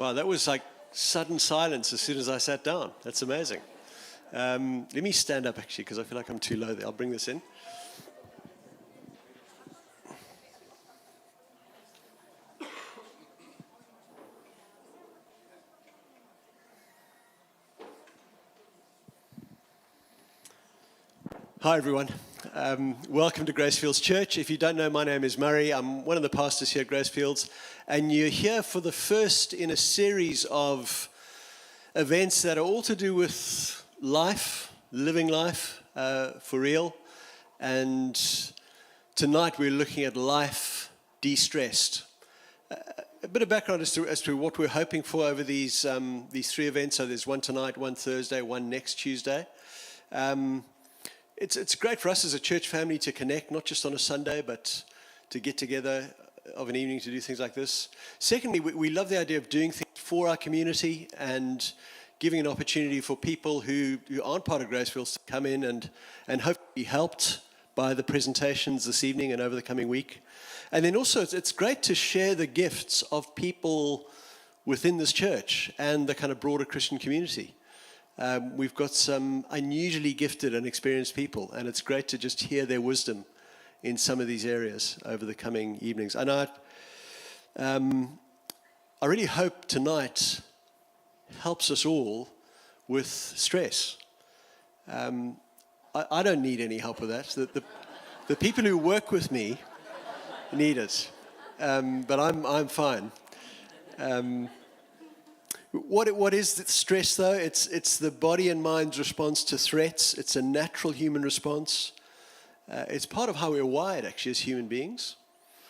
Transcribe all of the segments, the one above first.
Wow, that was like sudden silence as soon as I sat down. That's amazing. Let me stand up actually, because I feel like I'm too low there. I'll bring this in. Hi everyone. Welcome to Gracefieldschurch. If you don't know, my name is Murray. I'm one of the pastors here at Gracefields, and you're here for the first in a series of events that are all to do with life, living life for real. And tonight we're looking at life de-stressed. A bit of background as to what we're hoping for over these three events. So there's one tonight, one Thursday, one next Tuesday. It's great for us as a church family to connect, not just on a Sunday, but to get together of an evening to do things like this. Secondly, we love the idea of doing things for our community and giving an opportunity for people who aren't part of Gracefields to come in and hopefully be helped by the presentations this evening and over the coming week. And then also, it's great to share the gifts of people within this church and the kind of broader Christian community. We've got some unusually gifted and experienced people, and it's great to just hear their wisdom in some of these areas over the coming evenings. And I really hope tonight helps us all with stress. I don't need any help with that. The people who work with me need it, but I'm fine. What is the stress, though? It's the body and mind's response to threats. It's a natural human response. It's part of how we're wired, actually, as human beings.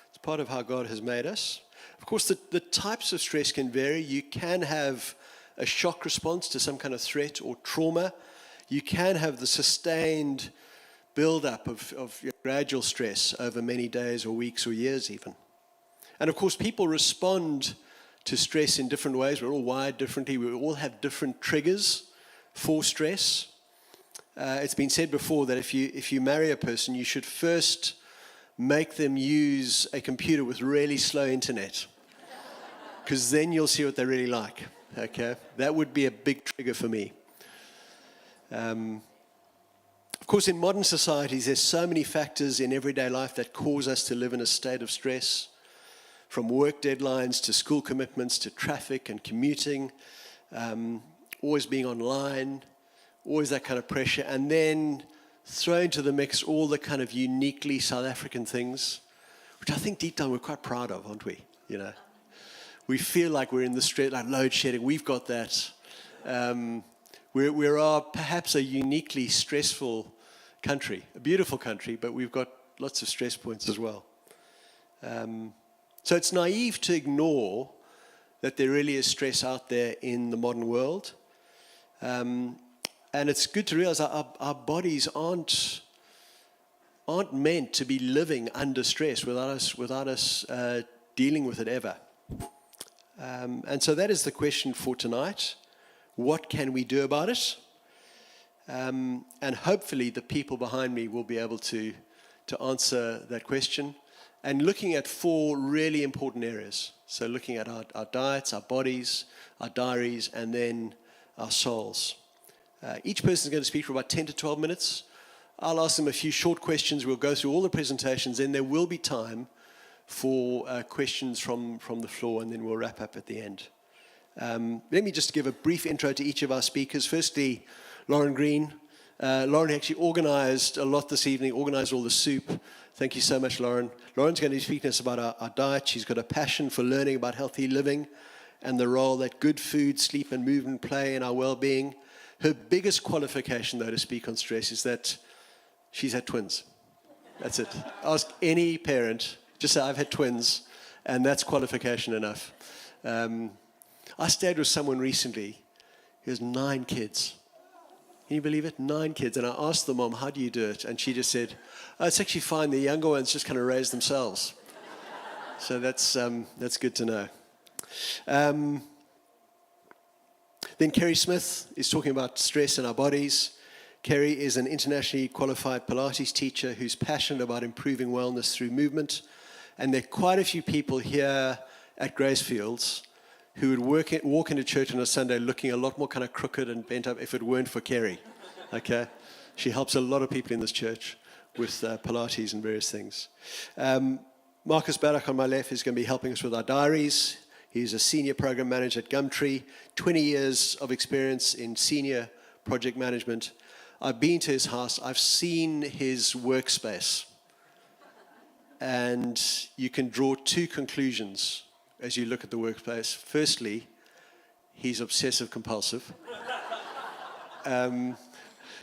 It's part of how God has made us. Of course, the types of stress can vary. You can have a shock response to some kind of threat or trauma. You can have the sustained build-up of gradual stress over many days or weeks or years even. And, of course, people respond to stress in different ways. We're all wired differently. We all have different triggers for stress. It's been said before that if you marry a person, you should first make them use a computer with really slow internet, because then you'll see what they really like. Okay, that would be a big trigger for me. Of course, in modern societies, there's so many factors in everyday life that cause us to live in a state of stress. From work deadlines to school commitments to traffic and commuting, always being online, always that kind of pressure. And then throw into the mix all the kind of uniquely South African things, which I think deep down we're quite proud of, aren't we? You know, we feel like we're in the street, like load shedding. We've got that. We are perhaps a uniquely stressful country, a beautiful country, but we've got lots of stress points as well. So it's naive to ignore that there really is stress out there in the modern world. And it's good to realize our bodies aren't meant to be living under stress without us dealing with it ever. And so that is the question for tonight. What can we do about it? And hopefully the people behind me will be able to answer that question. And looking at four really important areas. So looking at our diets, our bodies, our diaries, and then our souls. Each person is going to speak for about 10 to 12 minutes. I'll ask them a few short questions. We'll go through all the presentations. Then there will be time for questions from the floor, and then we'll wrap up at the end. Let me just give a brief intro to each of our speakers. Firstly, Lauren Green. Lauren actually organized a lot this evening, organized all the soup. Thank you so much, Lauren. Lauren's going to be speaking to us about our diet. She's got a passion for learning about healthy living and the role that good food, sleep, and movement play in our well-being. Her biggest qualification, though, to speak on stress is that she's had twins. That's it. Ask any parent. Just say, I've had twins, and that's qualification enough. I stayed with someone recently who has 9 kids. Can you believe it? 9 kids. And I asked the mom, how do you do it? And she just said, oh, it's actually fine. The younger ones just kind of raise themselves. So that's good to know. Then Kerry Smith is talking about stress in our bodies. Kerry is an internationally qualified Pilates teacher who's passionate about improving wellness through movement. And there are quite a few people here at Gracefields who would walk into church on a Sunday looking a lot more kind of crooked and bent up if it weren't for Kerry. Okay? She helps a lot of people in this church with Pilates and various things. Marcus Barak on my left is going to be helping us with our diaries. He's a senior program manager at Gumtree, 20 years of experience in senior project management. I've been to his house. I've seen his workspace. And you can draw two conclusions as you look at the workspace. Firstly, he's obsessive compulsive.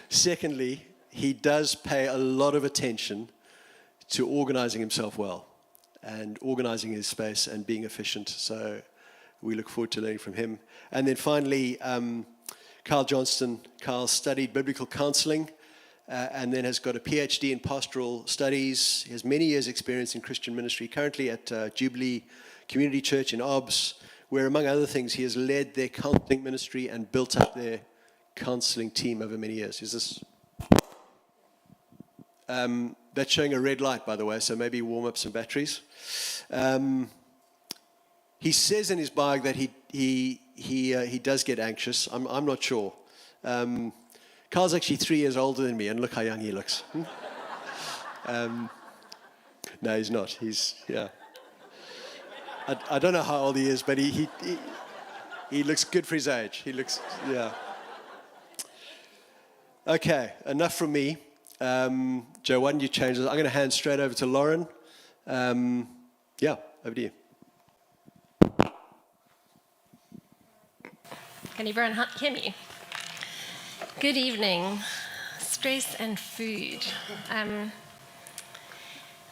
Secondly, he does pay a lot of attention to organizing himself well and organizing his space and being efficient. So we look forward to learning from him. And then finally, Carl Johnston. Carl studied biblical counseling and then has got a PhD in pastoral studies. He has many years' experience in Christian ministry, currently at Jubilee Community Church in Obbs, where, among other things, he has led their counseling ministry and built up their counseling team over many years. Is this? That's showing a red light, by the way, so maybe warm up some batteries. He says in his bio that he does get anxious. I'm not sure. Carl's actually 3 years older than me, and look how young he looks. No, he's not. Yeah. I don't know how old he is, but he looks good for his age. He looks, yeah. Okay, enough from me. Joe, why don't you change this? I'm going to hand straight over to Lauren. Yeah, over to you. Can everyone hear me? Good evening. Stress and food.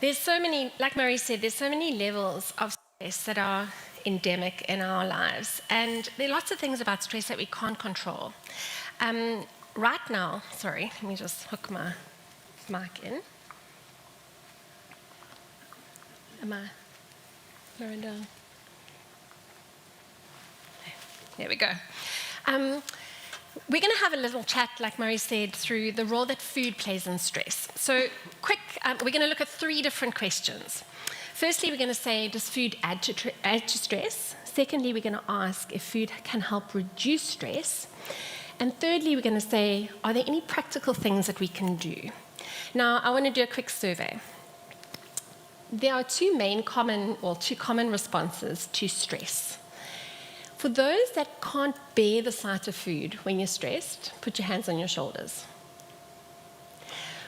There's so many, like Murray said, there's so many levels of stress that are endemic in our lives. And there are lots of things about stress that we can't control. Right now, sorry, let me just hook my mic in. Am I lowering down? There we go. We're going to have a little chat, like Murray said, through the role that food plays in stress. So, we're going to look at 3 different questions. Firstly, we're going to say, does food add to stress? Secondly, we're going to ask if food can help reduce stress. And thirdly, we're going to say, are there any practical things that we can do? Now, I want to do a quick survey. There are two common responses to stress. For those that can't bear the sight of food when you're stressed, put your hands on your shoulders.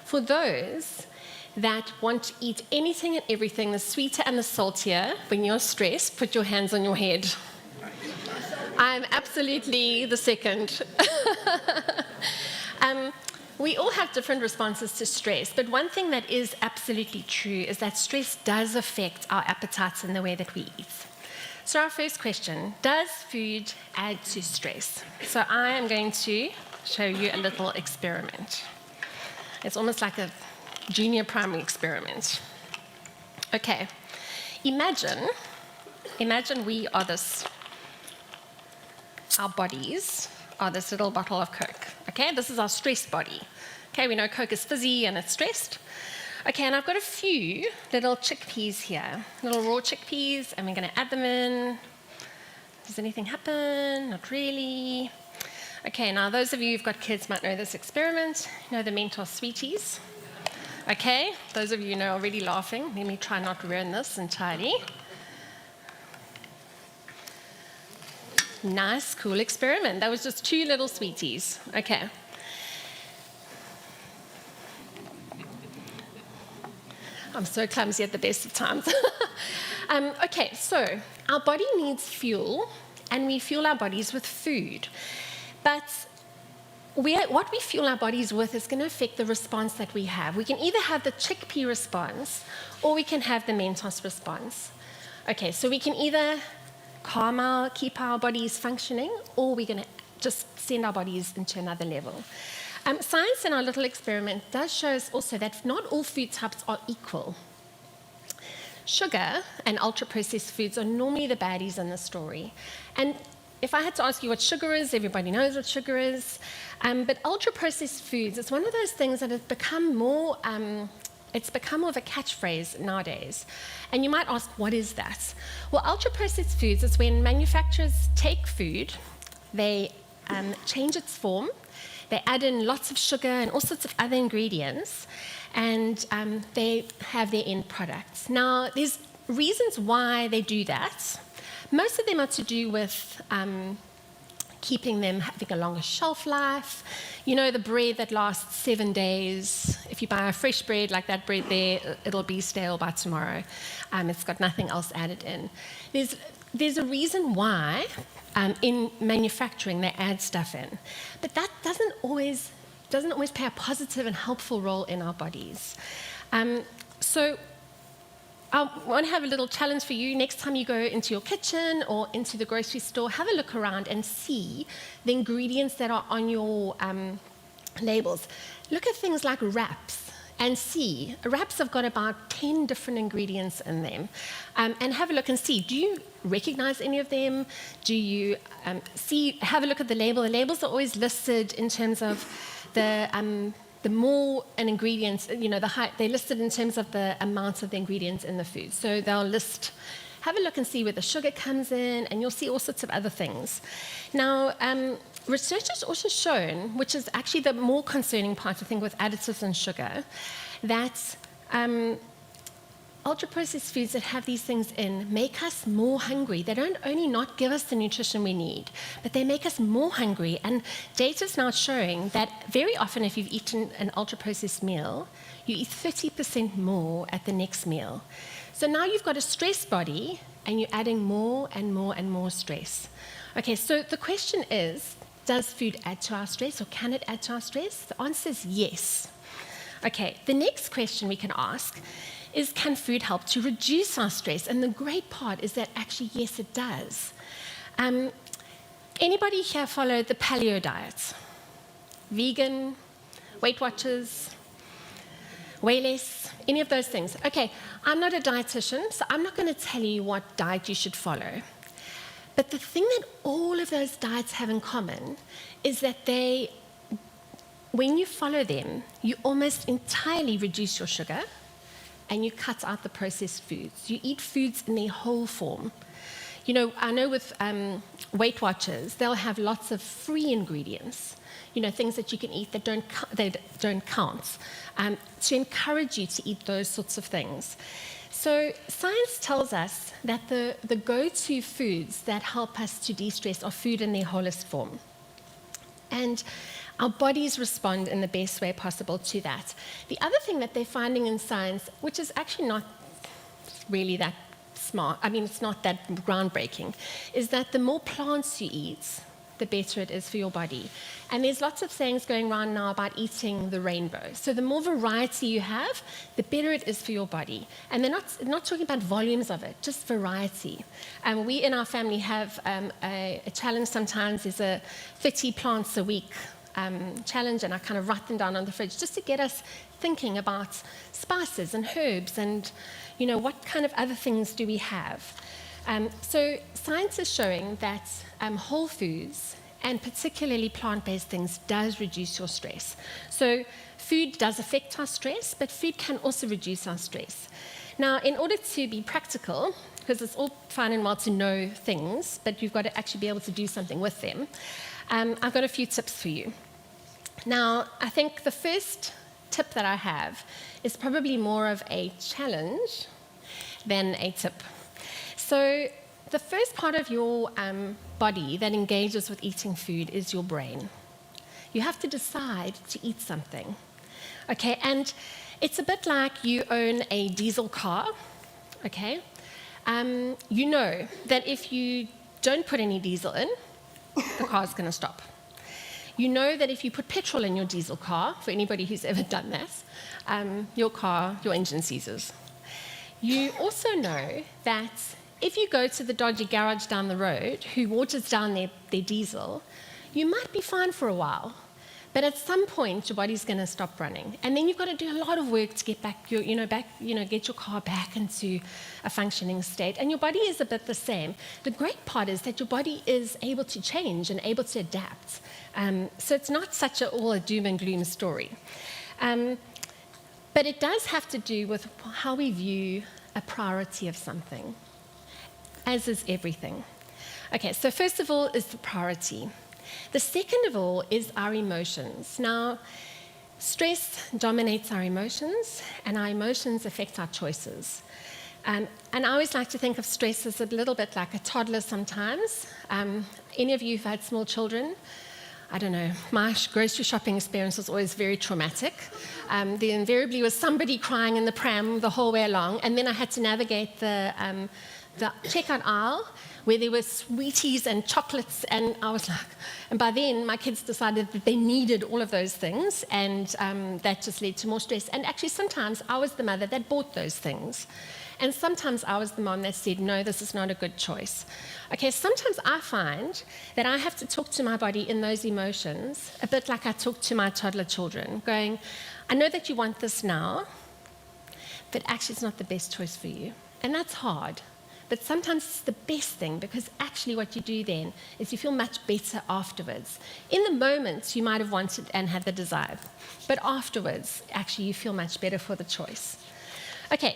For those that want to eat anything and everything, the sweeter and the saltier, when you're stressed, put your hands on your head. I'm absolutely the second. We all have different responses to stress, but one thing that is absolutely true is that stress does affect our appetites and the way that we eat. So our first question, does food add to stress? So I am going to show you a little experiment. It's almost like a junior primary experiment. Okay, imagine we are our bodies are this little bottle of Coke. Okay, this is our stress body. Okay, we know Coke is fizzy and it's stressed. Okay, and I've got a few little chickpeas here, little raw chickpeas, and we're going to add them in. Does anything happen? Not really. Okay, now those of you who've got kids might know this experiment. You know the Mentos Sweeties? Okay, those of you who know are already laughing. Let me try not to ruin this entirely. Nice, cool experiment. That was just 2 little sweeties. Okay. I'm so clumsy at the best of times. Okay, so our body needs fuel, and we fuel our bodies with food. But what we fuel our bodies with is going to affect the response that we have. We can either have the chickpea response, or we can have the Mentos response. Okay, so we can either keep our bodies functioning, or we're going to just send our bodies into another level. Science in our little experiment does show us also that not all food types are equal. Sugar and ultra-processed foods are normally the baddies in the story. And if I had to ask you what sugar is, everybody knows what sugar is. But ultra-processed foods, it's one of those things that have become more it's become more of a catchphrase nowadays. And you might ask, what is that? Well, ultra-processed foods is when manufacturers take food, they change its form, they add in lots of sugar and all sorts of other ingredients, and they have their end products. Now, there's reasons why they do that. Most of them are to do with keeping them having a longer shelf life. You know, the bread that lasts 7 days, if you buy a fresh bread like that bread there, it'll be stale by tomorrow. It's got nothing else added in. There's a reason why in manufacturing they add stuff in, but that doesn't always play a positive and helpful role in our bodies. So I want to have a little challenge for you. Next time you go into your kitchen or into the grocery store, have a look around and see the ingredients that are on your labels. Look at things like wraps and see. Wraps have got about 10 different ingredients in them. And have a look and see, do you recognize any of them? Do you have a look at the label. The labels are always listed in terms of the more an ingredient, you know, they're listed in terms of the amount of the ingredients in the food. So they'll list, have a look and see where the sugar comes in, and you'll see all sorts of other things. Now, research has also shown, which is actually the more concerning part, I think, with additives and sugar, that ultra-processed foods that have these things in make us more hungry. They don't only not give us the nutrition we need, but they make us more hungry. And data is now showing that very often if you've eaten an ultra-processed meal, you eat 30% more at the next meal. So now you've got a stressed body, and you're adding more and more and more stress. Okay, so the question is, does food add to our stress, or can it add to our stress? The answer is yes. Okay, the next question we can ask is, can food help to reduce our stress? And the great part is that actually, yes, it does. Anybody here follow the paleo diet? Vegan, Weight Watchers, Way Less, any of those things? Okay, I'm not a dietitian, so I'm not going to tell you what diet you should follow. But the thing that all of those diets have in common is that when you follow them, you almost entirely reduce your sugar, and you cut out the processed foods. You eat foods in their whole form. You know, I know with Weight Watchers, they'll have lots of free ingredients, you know, things that you can eat that don't count, to encourage you to eat those sorts of things. So science tells us that the go-to foods that help us to de-stress are food in their wholest form. And our bodies respond in the best way possible to that. The other thing that they're finding in science, which is actually not really that smart, I mean, it's not that groundbreaking, is that the more plants you eat, the better it is for your body. And there's lots of sayings going around now about eating the rainbow. So the more variety you have, the better it is for your body. And they're not talking about volumes of it, just variety. We in our family have a challenge sometimes. There's a 30 plants a week challenge, and I kind of write them down on the fridge just to get us thinking about spices and herbs and, you know, what kind of other things do we have. So science is showing that whole foods, and particularly plant-based things, does reduce your stress. So food does affect our stress, but food can also reduce our stress. Now, in order to be practical, because it's all fine and well to know things, but you've got to actually be able to do something with them, I've got a few tips for you. Now, I think the first tip that I have is probably more of a challenge than a tip. So the first part of your body that engages with eating food is your brain. You have to decide to eat something. Okay, and it's a bit like you own a diesel car, okay? You know that if you don't put any diesel in, the car's going to stop. You know that if you put petrol in your diesel car, for anybody who's ever done that, your engine seizes. You also know that if you go to the dodgy garage down the road who waters down their diesel, you might be fine for a while. But at some point, your body's going to stop running. And then you've got to do a lot of work to get get your car back into a functioning state. And your body is a bit the same. The great part is that your body is able to change and able to adapt. So it's not such all a doom and gloom story. But But it does have to do with how we view a priority of something, as is everything. Okay, so first of all is the priority. The second of all is our emotions. Now, stress dominates our emotions, and our emotions affect our choices. And I always like to think of stress as a little bit like a toddler sometimes. Any of you who've had small children, I don't know, my grocery shopping experience was always very traumatic. There invariably was somebody crying in the pram the whole way along, and then I had to navigate the checkout aisle where there were sweeties and chocolates, and I was like, and by then my kids decided that they needed all of those things, and that just led to more stress. And actually sometimes I was the mother that bought those things. And sometimes I was the mom that said, no, this is not a good choice. Okay, sometimes I find that I have to talk to my body in those emotions, a bit like I talk to my toddler children, going, I know that you want this now, but actually it's not the best choice for you. And that's hard. But sometimes it's the best thing, because actually what you do then is you feel much better afterwards. In the moment, you might have wanted and had the desire, but afterwards, actually you feel much better for the choice. Okay.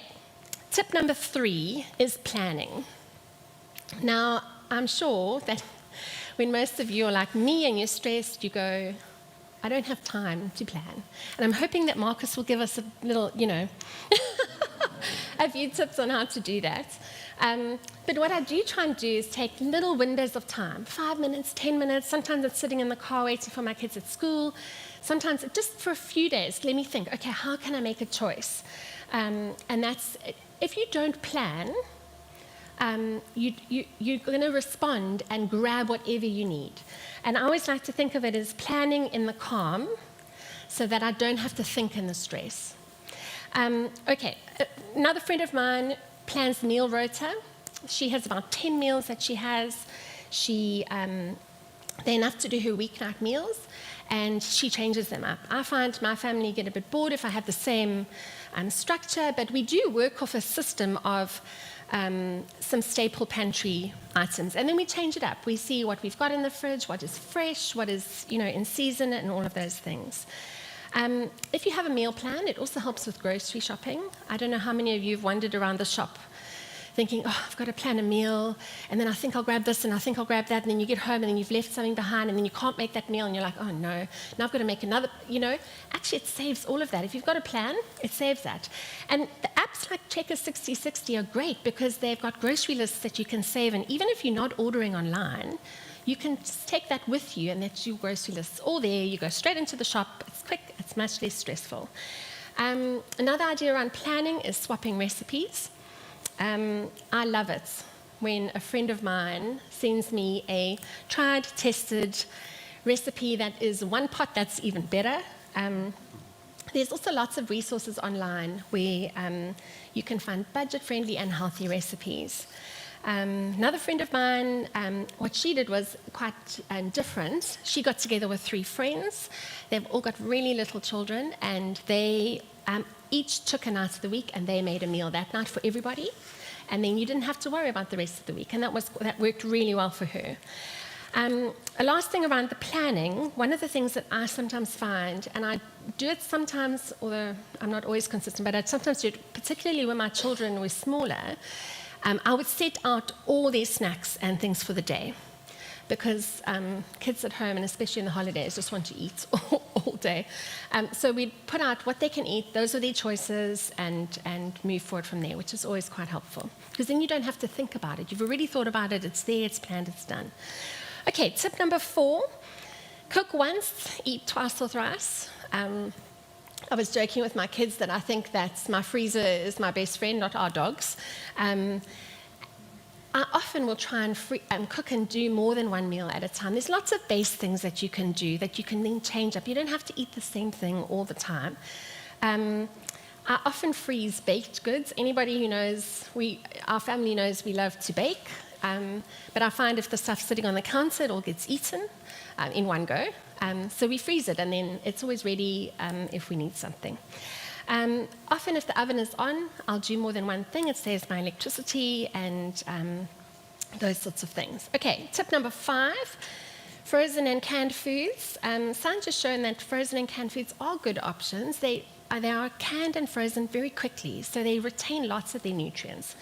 Tip number 3 is planning. Now, I'm sure that when most of you are like me and you're stressed, you go, I don't have time to plan. And I'm hoping that Marcus will give us a little, a few tips on how to do that. But what I do try and do is take little windows of time, 5 minutes, 10 minutes. Sometimes it's sitting in the car waiting for my kids at school. Sometimes just for a few days, let me think, okay, how can I make a choice? And that's, if you don't plan, you're going to respond and grab whatever you need. And I always like to think of it as planning in the calm so that I don't have to think in the stress. Okay, another friend of mine plans meal rota. She has about 10 meals that she has. They're enough to do her weeknight meals, and she changes them up. I find my family get a bit bored if I have the same structure, but we do work off a system of some staple pantry items, and then we change it up. We see what we've got in the fridge, what is fresh, what is in season, and all of those things. If you have a meal plan, it also helps with grocery shopping. I don't know how many of you have wandered around the shop thinking, oh, I've got to plan a meal, and then I think I'll grab this, and I think I'll grab that, and then you get home, and then you've left something behind, and then you can't make that meal, and you're like, oh no, now I've got to make another, Actually, it saves all of that. If you've got a plan, it saves that. And the apps like Checker 6060 are great because they've got grocery lists that you can save, and even if you're not ordering online, you can just take that with you, and that's your grocery list. It's all there. You go straight into the shop. It's quick. It's much less stressful. Another idea around planning is swapping recipes. I love it when a friend of mine sends me a tried, tested recipe that is one pot that's even better. There's also lots of resources online where you can find budget-friendly and healthy recipes. Another friend of mine, what she did was quite different. She got together with 3 friends. They've all got really little children, and they each took a night of the week, and they made a meal that night for everybody. And then you didn't have to worry about the rest of the week, and that worked really well for her. A last thing around the planning, one of the things that I sometimes find, and I do it sometimes, although I'm not always consistent, but I sometimes do it, particularly when my children were smaller, I would set out all their snacks and things for the day, because kids at home, and especially in the holidays, just want to eat all day. So we'd put out what they can eat, those are their choices, and move forward from there, which is always quite helpful, because then you don't have to think about it. You've already thought about it, it's there, it's planned, it's done. Okay, tip number 4, cook once, eat twice or thrice. I was joking with my kids that I think that my freezer is my best friend, not our dogs. I often will try and cook and do more than one meal at a time. There's lots of base things that you can do that you can then change up. You don't have to eat the same thing all the time. I often freeze baked goods. Anybody who knows, our family knows we love to bake. But I find if the stuff's sitting on the counter, it all gets eaten in one go. So we freeze it, and then it's always ready if we need something. Often if the oven is on, I'll do more than one thing. It saves my electricity and those sorts of things. Okay, tip number 5, frozen and canned foods. Science has shown that frozen and canned foods are good options. they are canned and frozen very quickly, so they retain lots of their nutrients.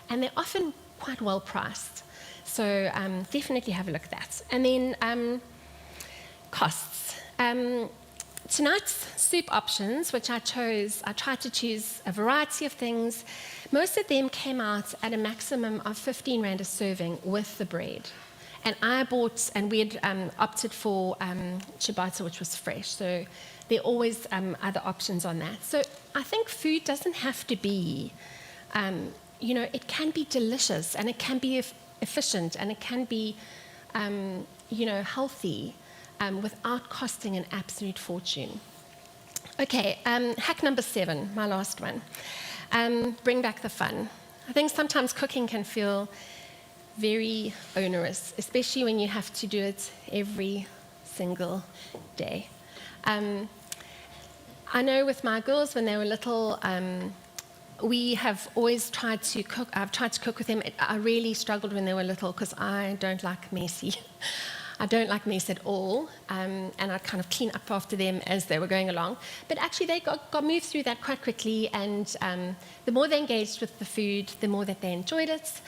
And they're often quite well priced. So definitely have a look at that. And then costs. Tonight's soup options, which I tried to choose a variety of things. Most of them came out at a maximum of 15 Rand a serving with the bread. And I bought, and we had opted for ciabatta, which was fresh. So there are always other options on that. So I think food doesn't have to be, it can be delicious, and it can be efficient, and it can be, healthy without costing an absolute fortune. Okay, hack number 7, my last one. Bring back the fun. I think sometimes cooking can feel very onerous, especially when you have to do it every single day. I know with my girls, when they were little, we have always tried to cook. I've tried to cook with them. I really struggled when they were little because I don't like messy. I don't like mess at all, and I'd kind of clean up after them as they were going along. But actually, they got moved through that quite quickly, and the more they engaged with the food, the more that they enjoyed it.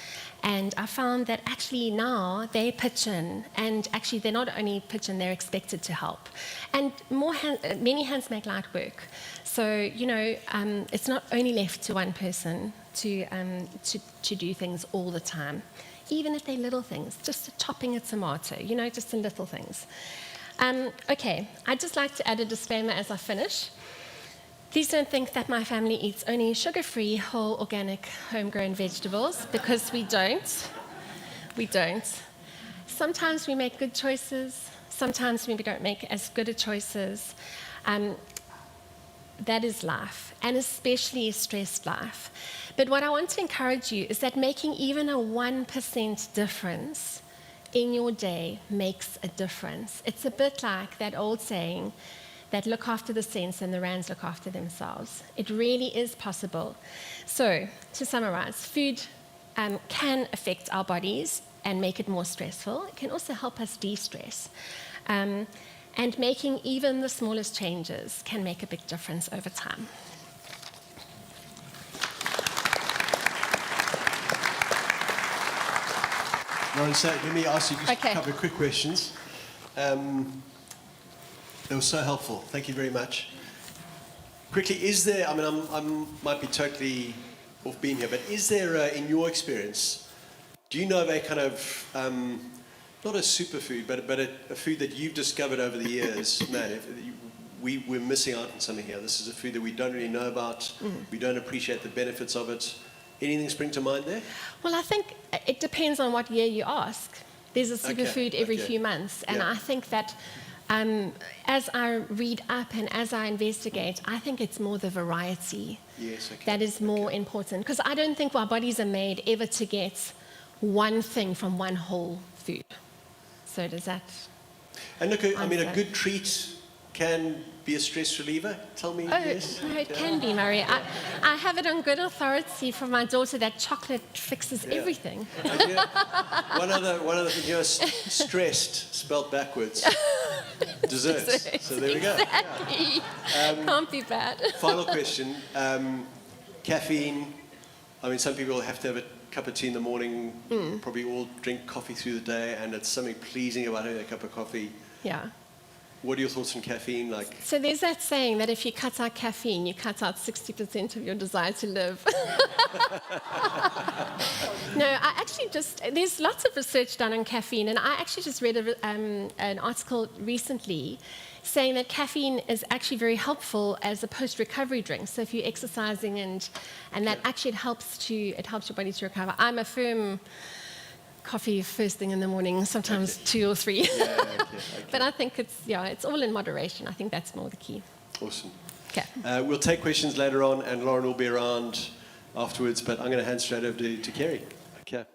And I found that actually now they pitch in, and actually they're not only pitch in, they're expected to help. And many hands make light work. So, it's not only left to one person to do things all the time. Even if they're little things, just chopping a tomato, just the little things. Okay, I'd just like to add a disclaimer as I finish. Please don't think that my family eats only sugar-free, whole, organic, homegrown vegetables, because we don't. We don't. Sometimes we make good choices. Sometimes we don't make as good a choices. That is life, and especially a stressed life. But what I want to encourage you is that making even a 1% difference in your day makes a difference. It's a bit like that old saying that look after the saints and the rands look after themselves. It really is possible. So, to summarize, food can affect our bodies and make it more stressful. It can also help us de-stress. And making even the smallest changes can make a big difference over time. Lauren, so let me ask you just a couple of quick questions. They were so helpful. Thank you very much. Quickly, is there, I might be totally off beam here, but is there, in your experience, do you know of a kind of, not a superfood, but a food that you've discovered over the years? Man, we're missing out on something here. This is a food that we don't really know about. We don't appreciate the benefits of it. Anything spring to mind there? Well, I think it depends on what year you ask. There's a superfood every few months, and I think that as I read up and as I investigate, I think it's more the variety that is more important. Because I don't think our bodies are made ever to get one thing from one whole food. So does that? And look, a good treat can be a stress reliever. Tell me. Yes. No, it can be, Murray. I have it on good authority from my daughter that chocolate fixes everything. One other thing, stressed spelled backwards. Desserts. So there we go. Exactly. Can't be bad. Final question. Caffeine. Some people have to have a cup of tea in the morning. Probably all drink coffee through the day, and it's something pleasing about having a cup of coffee. Yeah. What are your thoughts on caffeine? So there's that saying that if you cut out caffeine, you cut out 60% of your desire to live. No, I actually there's lots of research done on caffeine, and I actually just read an article recently saying that caffeine is actually very helpful as a post-recovery drink. So if you're exercising and that actually it helps your body to recover. I'm a firm coffee first thing in the morning, sometimes 2 or 3. But I think it's all in moderation. I think that's more the key. Awesome. Okay. We'll take questions later on, and Lauren will be around afterwards, but I'm going to hand straight over to Kerry. Okay.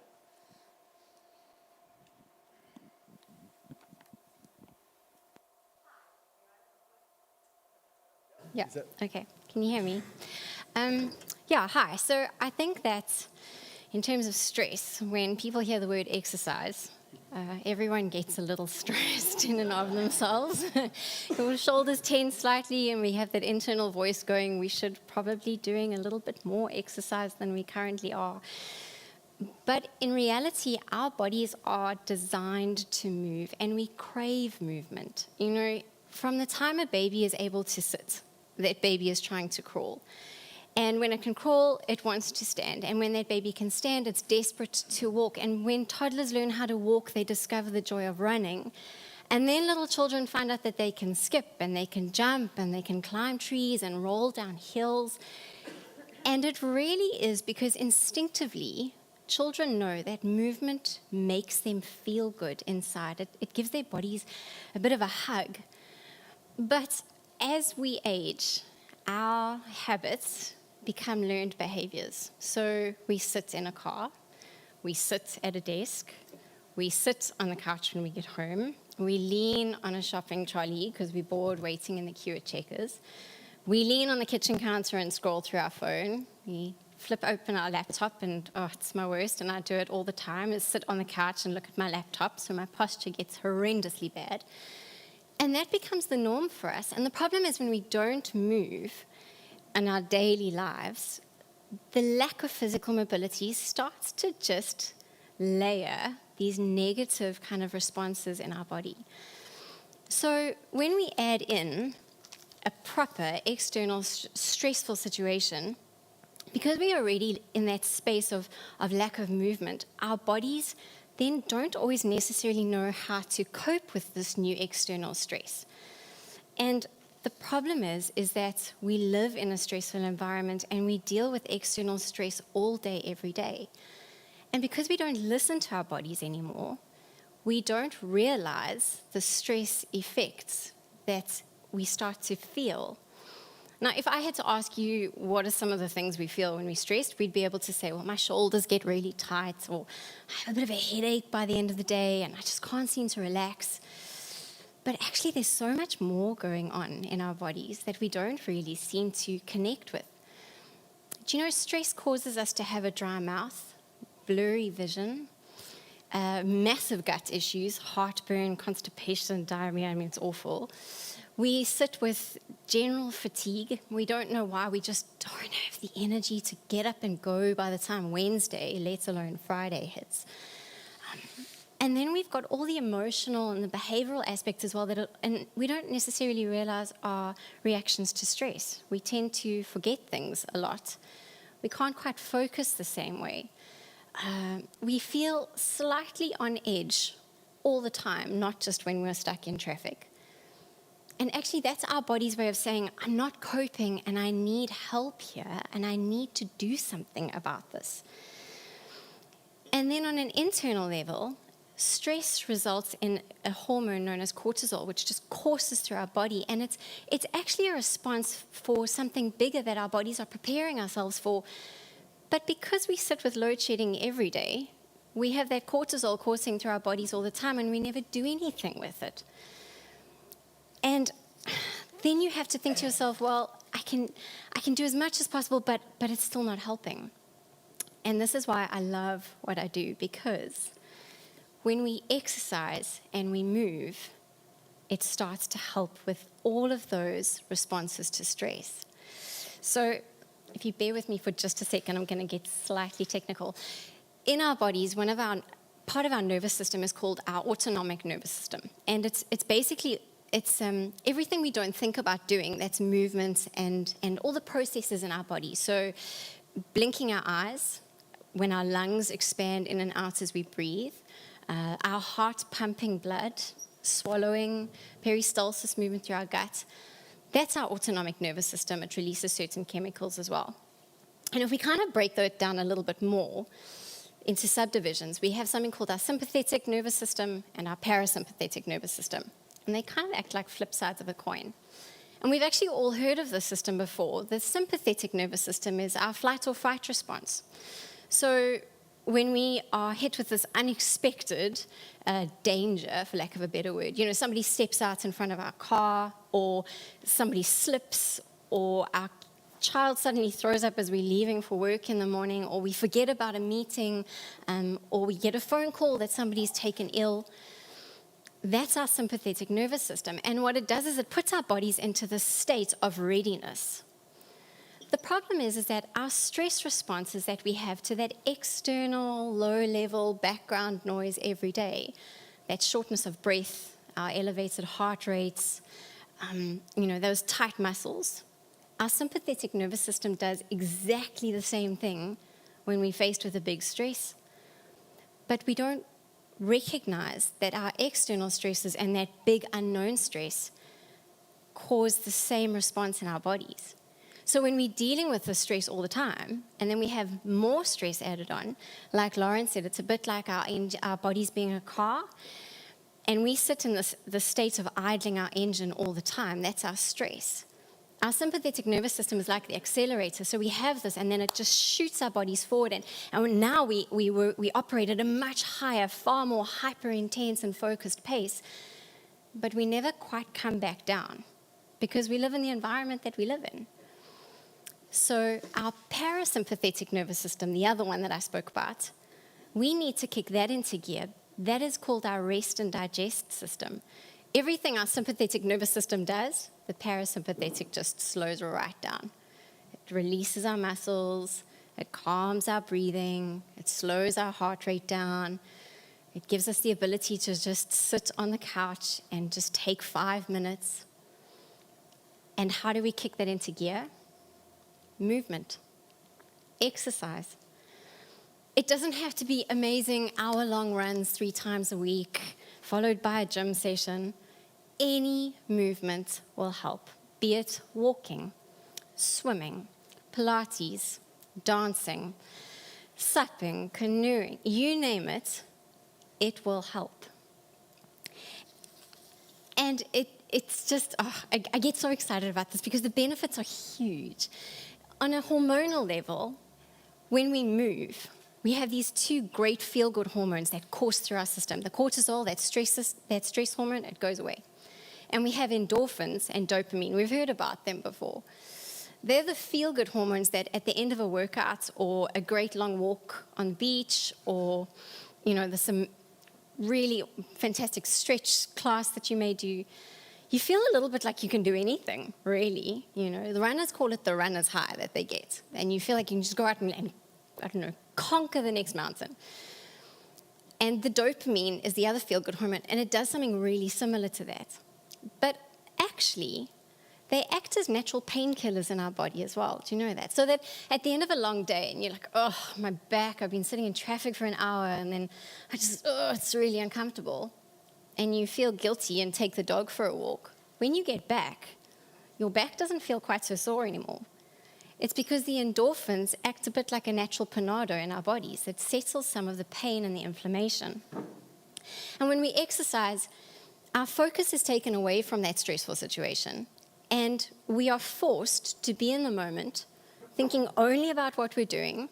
Yeah, okay. Can you hear me? Hi. So I think that in terms of stress, when people hear the word exercise, Everyone gets a little stressed in and of themselves. Your shoulders tense slightly, and we have that internal voice going, we should probably doing a little bit more exercise than we currently are. But in reality, our bodies are designed to move, and we crave movement. You know, from the time a baby is able to sit, that baby is trying to crawl. And when it can crawl, it wants to stand. And when that baby can stand, it's desperate to walk. And when toddlers learn how to walk, they discover the joy of running. And then little children find out that they can skip, and they can jump, and they can climb trees and roll down hills. And it really is because instinctively, children know that movement makes them feel good inside. It gives their bodies a bit of a hug. But as we age, our habits become learned behaviors. So we sit in a car, we sit at a desk, we sit on the couch when we get home, we lean on a shopping trolley because we're bored waiting in the queue at Checkers, we lean on the kitchen counter and scroll through our phone, we flip open our laptop, and it's my worst, and I do it all the time, is sit on the couch and look at my laptop, so my posture gets horrendously bad. And that becomes the norm for us. And the problem is when we don't move in our daily lives, the lack of physical mobility starts to just layer these negative kind of responses in our body. So when we add in a proper external stressful situation, because we are already in that space of lack of movement, our bodies then don't always necessarily know how to cope with this new external stress. And the problem is that we live in a stressful environment and we deal with external stress all day, every day. And because we don't listen to our bodies anymore, we don't realize the stress effects that we start to feel. Now, if I had to ask you what are some of the things we feel when we're stressed, we'd be able to say, well, my shoulders get really tight, or I have a bit of a headache by the end of the day, and I just can't seem to relax. But actually, there's so much more going on in our bodies that we don't really seem to connect with. Do you know stress causes us to have a dry mouth, blurry vision, massive gut issues, heartburn, constipation, diarrhea? I mean, it's awful. We sit with general fatigue. We don't know why. We just don't have the energy to get up and go by the time Wednesday, let alone Friday, hits. And then we've got all the emotional and the behavioral aspects as well, and we don't necessarily realize our reactions to stress. We tend to forget things a lot. We can't quite focus the same way. We feel slightly on edge all the time, not just when we're stuck in traffic. And actually, that's our body's way of saying, I'm not coping and I need help here and I need to do something about this. And then on an internal level, stress results in a hormone known as cortisol, which just courses through our body. And it's actually a response for something bigger that our bodies are preparing ourselves for. But because we sit with load shedding every day, we have that cortisol coursing through our bodies all the time and we never do anything with it. And then you have to think to yourself, well, I can do as much as possible, but it's still not helping. And this is why I love what I do, because when we exercise and we move, it starts to help with all of those responses to stress. So if you bear with me for just a second, I'm going to get slightly technical. In our bodies, part of our nervous system is called our autonomic nervous system. And it's basically everything we don't think about doing, that's movements and all the processes in our body. So blinking our eyes, when our lungs expand in and out as we breathe, our heart pumping blood, swallowing, peristalsis movement through our gut, that's our autonomic nervous system. It releases certain chemicals as well. And if we kind of break that down a little bit more into subdivisions, we have something called our sympathetic nervous system and our parasympathetic nervous system. And they kind of act like flip sides of a coin. And we've actually all heard of this system before. The sympathetic nervous system is our flight or fight response. So when we are hit with this unexpected danger, for lack of a better word, somebody steps out in front of our car, or somebody slips, or our child suddenly throws up as we're leaving for work in the morning, or we forget about a meeting, or we get a phone call that somebody's taken ill. That's our sympathetic nervous system. And what it does is it puts our bodies into the state of readiness. The problem is that our stress responses that we have to that external, low-level background noise every day, that shortness of breath, our elevated heart rates, those tight muscles, our sympathetic nervous system does exactly the same thing when we're faced with a big stress. But we don't recognize that our external stresses and that big unknown stress cause the same response in our bodies. So when we're dealing with the stress all the time, and then we have more stress added on, like Lauren said, it's a bit like our bodies being a car, and we sit in the state of idling our engine all the time. That's our stress. Our sympathetic nervous system is like the accelerator. So we have this, and then it just shoots our bodies forward. And now we operate at a much higher, far more hyper-intense and focused pace. But we never quite come back down because we live in the environment that we live in. So our parasympathetic nervous system, the other one that I spoke about, we need to kick that into gear. That is called our rest and digest system. Everything our sympathetic nervous system does, the parasympathetic just slows right down. It releases our muscles, it calms our breathing, it slows our heart rate down. It gives us the ability to just sit on the couch and just take 5 minutes. And how do we kick that into gear? Movement, exercise. It doesn't have to be amazing hour-long runs 3 times a week, followed by a gym session. Any movement will help, be it walking, swimming, Pilates, dancing, supping, canoeing, you name it, it will help. And it's just, I get so excited about this because the benefits are huge. On a hormonal level, when we move, we have these 2 great feel-good hormones that course through our system. The cortisol, that stress hormone, it goes away. And we have endorphins and dopamine. We've heard about them before. They're the feel-good hormones that at the end of a workout or a great long walk on the beach or, there's some really fantastic stretch class that you may do, you feel a little bit like you can do anything, really. The runners call it the runner's high that they get. And you feel like you can just go out and conquer the next mountain. And the dopamine is the other feel-good hormone, and it does something really similar to that. But actually, they act as natural painkillers in our body as well. Do you know that? So that at the end of a long day, and you're like, oh, my back, I've been sitting in traffic for an hour, and then it's really uncomfortable. And you feel guilty and take the dog for a walk. When you get back, your back doesn't feel quite so sore anymore. It's because the endorphins act a bit like a natural panado in our bodies. It settles some of the pain and the inflammation. And when we exercise, our focus is taken away from that stressful situation. And we are forced to be in the moment, thinking only about what we're doing,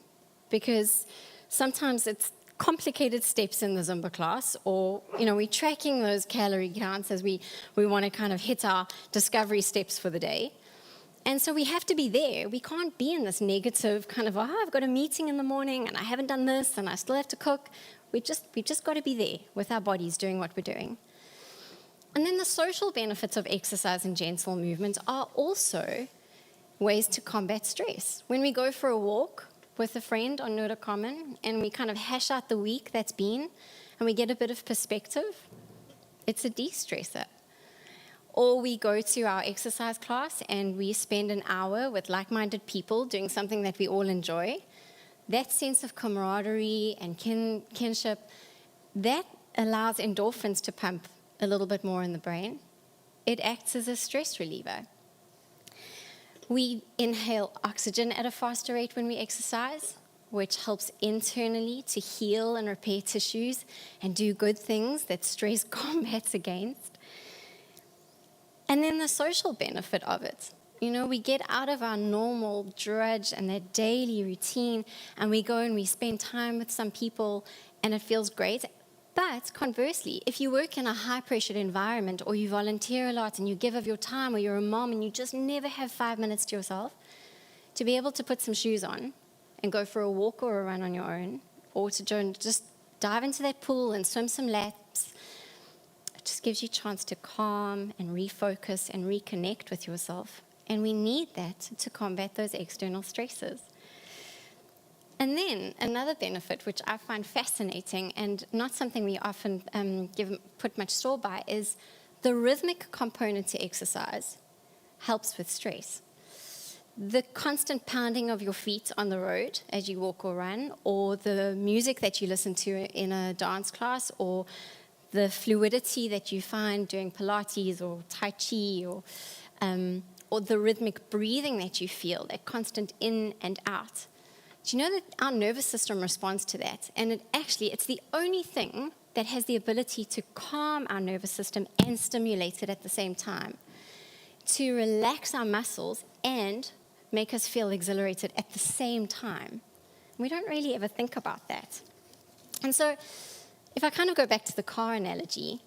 because sometimes it's complicated steps in the Zumba class, or, we're tracking those calorie counts as we want to kind of hit our discovery steps for the day. And so we have to be there. We can't be in this negative kind of, I've got a meeting in the morning and I haven't done this and I still have to cook. We've just got to be there with our bodies doing what we're doing. And then the social benefits of exercise and gentle movement are also ways to combat stress. When we go for a walk with a friend on Noda Common and we kind of hash out the week that's been and we get a bit of perspective, it's a de-stressor. Or we go to our exercise class and we spend an hour with like-minded people doing something that we all enjoy. That sense of camaraderie and kinship, that allows endorphins to pump a little bit more in the brain. It acts as a stress reliever. We inhale oxygen at a faster rate when we exercise, which helps internally to heal and repair tissues and do good things that stress combats against. And then the social benefit of it. We get out of our normal drudge and that daily routine, and we go and we spend time with some people, and it feels great. But conversely, if you work in a high-pressured environment, or you volunteer a lot and you give of your time, or you're a mom and you just never have 5 minutes to yourself, to be able to put some shoes on and go for a walk or a run on your own, or to just dive into that pool and swim some laps. It just gives you a chance to calm and refocus and reconnect with yourself. And we need that to combat those external stresses. And then another benefit, which I find fascinating and not something we often put much store by, is the rhythmic component to exercise helps with stress. The constant pounding of your feet on the road as you walk or run, or the music that you listen to in a dance class, or the fluidity that you find doing Pilates or Tai Chi, or the rhythmic breathing that you feel, that constant in and out. Do you know that our nervous system responds to that? And it's the only thing that has the ability to calm our nervous system and stimulate it at the same time, to relax our muscles and make us feel exhilarated at the same time. We don't really ever think about that. And so if I kind of go back to the car analogy,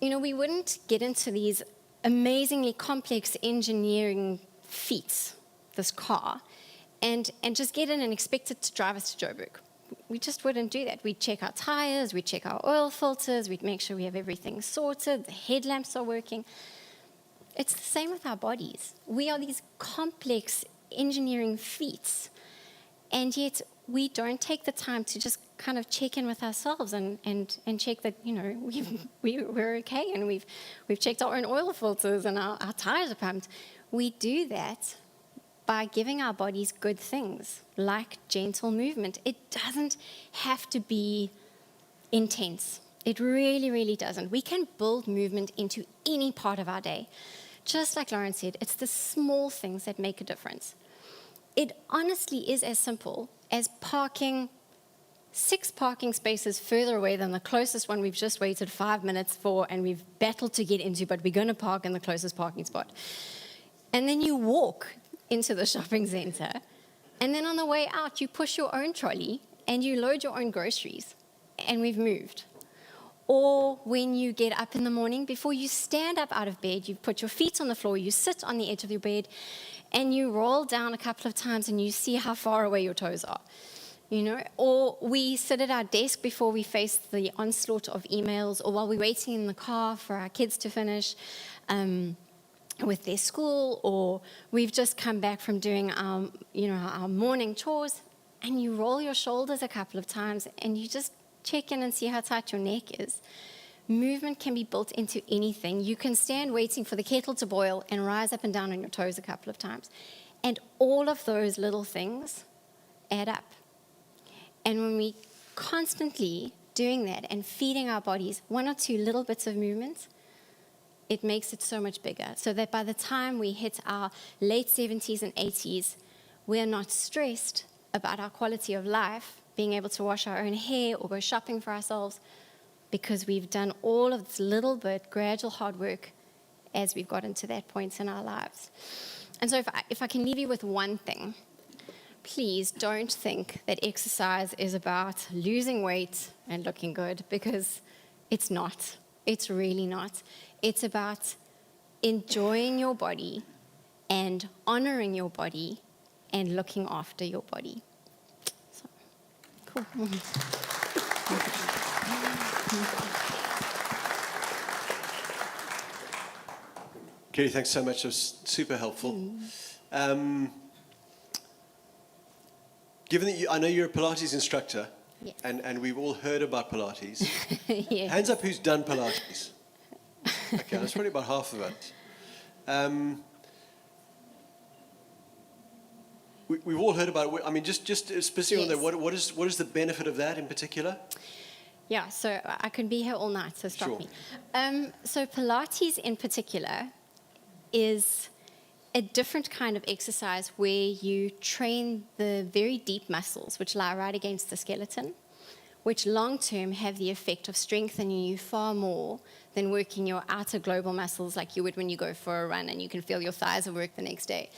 we wouldn't get into these amazingly complex engineering feats, this car, and just get in and expect it to drive us to Joburg. We just wouldn't do that. We'd check our tires, we'd check our oil filters, we'd make sure we have everything sorted, the headlamps are working. It's the same with our bodies. We are these complex engineering feats, and yet we don't take the time to just kind of check in with ourselves and check that, we're okay, and we've checked our own oil filters and our tires are pumped. We do that by giving our bodies good things, like gentle movement. It doesn't have to be intense. It really, really doesn't. We can build movement into any part of our day. Just like Lauren said, it's the small things that make a difference. It honestly is as simple as parking 6 parking spaces further away than the closest one we've just waited 5 minutes for and we've battled to get into, but we're going to park in the closest parking spot. And then you walk into the shopping center, and then on the way out, you push your own trolley and you load your own groceries, and we've moved. Or when you get up in the morning, before you stand up out of bed, you put your feet on the floor, you sit on the edge of your bed, and you roll down a couple of times and you see how far away your toes are. Or we sit at our desk before we face the onslaught of emails, or while we're waiting in the car for our kids to finish with their school, or we've just come back from doing our morning chores, and you roll your shoulders a couple of times and you just check in and see how tight your neck is. Movement can be built into anything. You can stand waiting for the kettle to boil and rise up and down on your toes a couple of times. And all of those little things add up. And when we constantly doing that and feeding our bodies 1 or 2 little bits of movement, it makes it so much bigger, so that by the time we hit our late 70s and 80s, we're not stressed about our quality of life, being able to wash our own hair or go shopping for ourselves, because we've done all of this little bit gradual hard work as we've gotten to that point in our lives. And so if I can leave you with one thing, please don't think that exercise is about losing weight and looking good, because it's not. It's really not. It's about enjoying your body and honoring your body and looking after your body. So, cool. Kerry, thanks so much. It was super helpful. Given that I know you're a Pilates instructor, yes. and we've all heard about Pilates. Yes. Hands up who's done Pilates. Okay, that's probably about half of it. We've all heard about it. I mean, just specifically on that, what is the benefit of that in particular? Yeah, so I could be here all night, so stop Sure. me. So Pilates in particular is a different kind of exercise where you train the very deep muscles which lie right against the skeleton, which long-term have the effect of strengthening you far more than working your outer global muscles like you would when you go for a run and you can feel your thighs will work the next day.